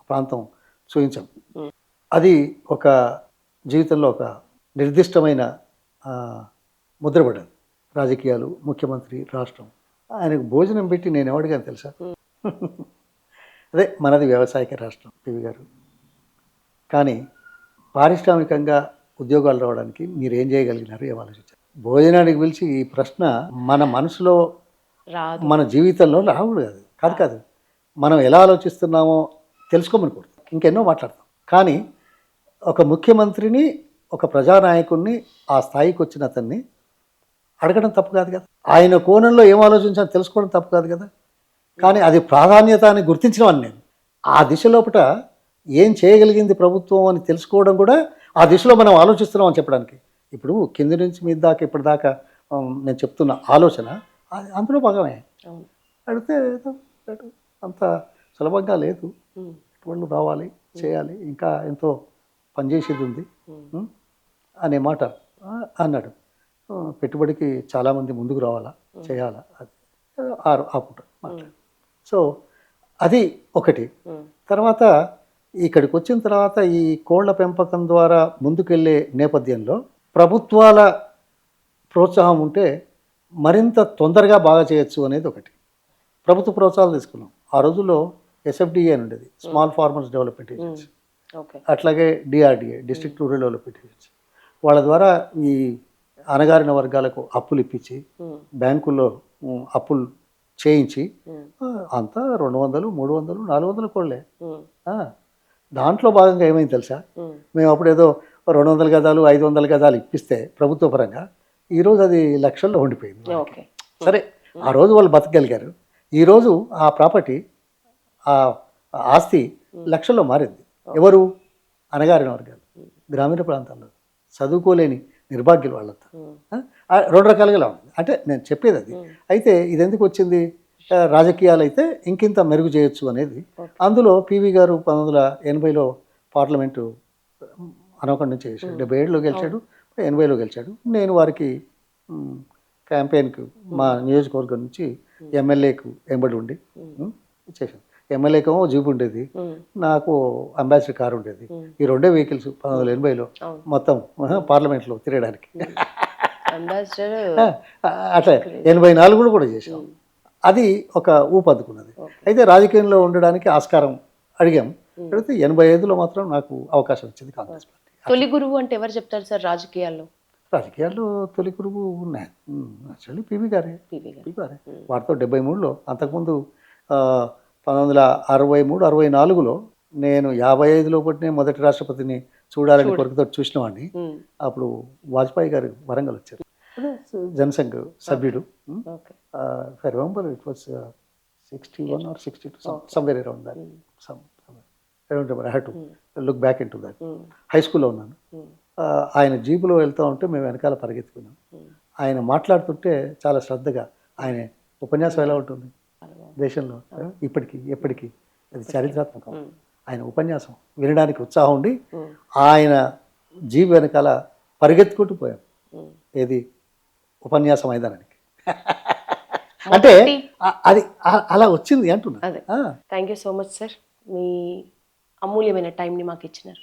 ప్రాంతం చూపించాం. అది ఒక జీవితంలో ఒక నిర్దిష్టమైన ఆ, ముద్ర పడ్డది. రాజకీయాలు, ముఖ్యమంత్రి, రాష్ట్రం. ఆయనకు భోజనం పెట్టి నేను ఎవడిగాని తెలుసా? అదే మనది వ్యవసాయక రాష్ట్రం పివి గారు. కానీ పారిశ్రామికంగా ఉద్యోగాలు రావడానికి మీరు ఏం చేయగలిగినారు, ఏం ఆలోచించారు? భోజనానికి పిలిచి ఈ ప్రశ్న మన మనసులో, రాదు. మన జీవితంలో రావుడు కాదు కాదు మనం ఎలా ఆలోచిస్తున్నామో తెలుసుకోమని కోరుతాం. ఇంకెన్నో మాట్లాడతాం. కానీ ఒక ముఖ్యమంత్రిని, ఒక ప్రజానాయకుడిని, ఆ స్థాయికి వచ్చిన అతన్ని అడగడం తప్పు కాదు కదా. ఆయన కోణంలో ఏం ఆలోచించాలో తెలుసుకోవడం తప్పు కాదు కదా. కానీ అది ప్రాధాన్యత అని గుర్తించినవాడిని నేను. ఆ దిశలోపట ఏం చేయగలిగింది ప్రభుత్వం అని తెలుసుకోవడం కూడా ఆ దిశలో మనం ఆలోచిస్తున్నాం అని చెప్పడానికి. ఇప్పుడు కింది నుంచి మీద దాకా ఇప్పటిదాకా నేను చెప్తున్న ఆలోచన అందులో భాగమే. అవును. అడిగితే అంత సులభంగా లేదు. పెట్టుబడులు రావాలి, చేయాలి, ఇంకా ఎంతో పనిచేసేది ఉంది అనే మాట అన్నాడు. పెట్టుబడికి చాలామంది ముందుకు రావాలా, చేయాలా, అది ఆపుట మాట్లాడు. సో అది ఒకటి. తర్వాత ఇక్కడికి వచ్చిన తర్వాత ఈ కోళ్ల పెంపకం ద్వారా ముందుకెళ్ళే నేపథ్యంలో ప్రభుత్వాల ప్రోత్సాహం ఉంటే మరింత తొందరగా బాగా చేయొచ్చు అనేది ఒకటి. ప్రభుత్వ ప్రోత్సాహాలు తీసుకున్నాం. ఆ రోజుల్లో ఎస్ఎఫ్డిఏ అని ఉండేది, స్మాల్ ఫార్మర్స్ డెవలప్మెంట్ ఏజెన్సీ. అట్లాగే DRDA, district rural development agency. వాళ్ళ ద్వారా ఈ అణగారిన వర్గాలకు అప్పులు ఇప్పించి బ్యాంకుల్లో అప్పులు చేయించి అంతా 200, 300, 400 కోళ్ళే. దాంట్లో భాగంగా ఏమైంది తెలుసా? మేము అప్పుడు ఏదో 200 గజాలు, 500 గజాలు ఇప్పిస్తే ప్రభుత్వ పరంగా ఈరోజు అది లక్షల్లో ఉండిపోయింది. సరే, ఆ రోజు వాళ్ళు బతకగలిగారు. ఈరోజు ఆ ప్రాపర్టీ, ఆ ఆస్తి లక్షల్లో మారింది. ఎవరు? అణగారిన వర్గాలు, గ్రామీణ ప్రాంతాల్లో చదువుకోలేని నిర్భాగ్యులు వాళ్ళంతా. రెండు రకాలుగా ఉంది. అంటే నేను చెప్పేది అది. అయితే ఇది ఎందుకు వచ్చింది? రాజకీయాలు అయితే ఇంకింత మెరుగు చేయొచ్చు అనేది. అందులో పివి గారు 1980లో పార్లమెంటు అనవకొండ నుంచి చేశాడు. 77లో గెలిచాడు, 80లో గెలిచాడు. నేను వారికి క్యాంపెయిన్కు మా నియోజకవర్గం నుంచి ఎమ్మెల్యేకు ఎంబడి ఉండి చేశాను. ఎమ్మెల్యేకేమో జీప్ ఉండేది, నాకు అంబాసిడర్ కారు ఉండేది. ఈ రెండే వెహికల్స్ 1980లో మొత్తం పార్లమెంట్లో తిరగడానికి. అట్లా 84 కూడా చేసాం. అది ఒక ఊపు అందుకున్నది. అయితే రాజకీయంలో ఉండడానికి ఆస్కారం అడిగాం. అడిగితే 85లో మాత్రం నాకు అవకాశం వచ్చింది కాంగ్రెస్ పార్టీ. తొలి గురువు అంటే ఎవరు చెప్తారు సార్ రాజకీయాల్లో? రాజకీయాల్లో తొలి గురువు ఉన్నాయి యాక్చువల్లీ పివి గారే. వారితో 73లో, అంతకుముందు 1963, 64లో నేను 55లో పుట్టిన మొదటి రాష్ట్రపతిని చూడాలని కొరకుతో చూసిన వాడిని. అప్పుడు వాజ్పేయి గారు వరంగల్ వచ్చారు, జనసంఘ్ సభ్యుడు. I remember it was 61 or 62, somewhere around that. I don't remember. I had to look back into that. High స్కూల్లో ఉన్నాను. ఆయన జీపులో వెళ్తూ ఉంటే మేము వెనకాల పరిగెత్తుకున్నాం. ఆయన మాట్లాడుతుంటే చాలా శ్రద్ధగా, ఆయన ఉపన్యాసం ఎలా ఉంటుంది దేశంలో ఇప్పటికీ ఎప్పటికీ, అది చారిత్రాత్మకం. ఆయన ఉపన్యాసం వినడానికి ఉత్సాహం ఉండి ఆయన జీపు వెనకాల పరిగెత్తుకుంటూ పోయాం. ఏది ఉపన్యాసం మైదానానికి. అంటే అది అలా వచ్చింది అంటున్నా. Thank you so much sir, మీ అమూల్యమైన టైంని మాకు ఇచ్చినారు.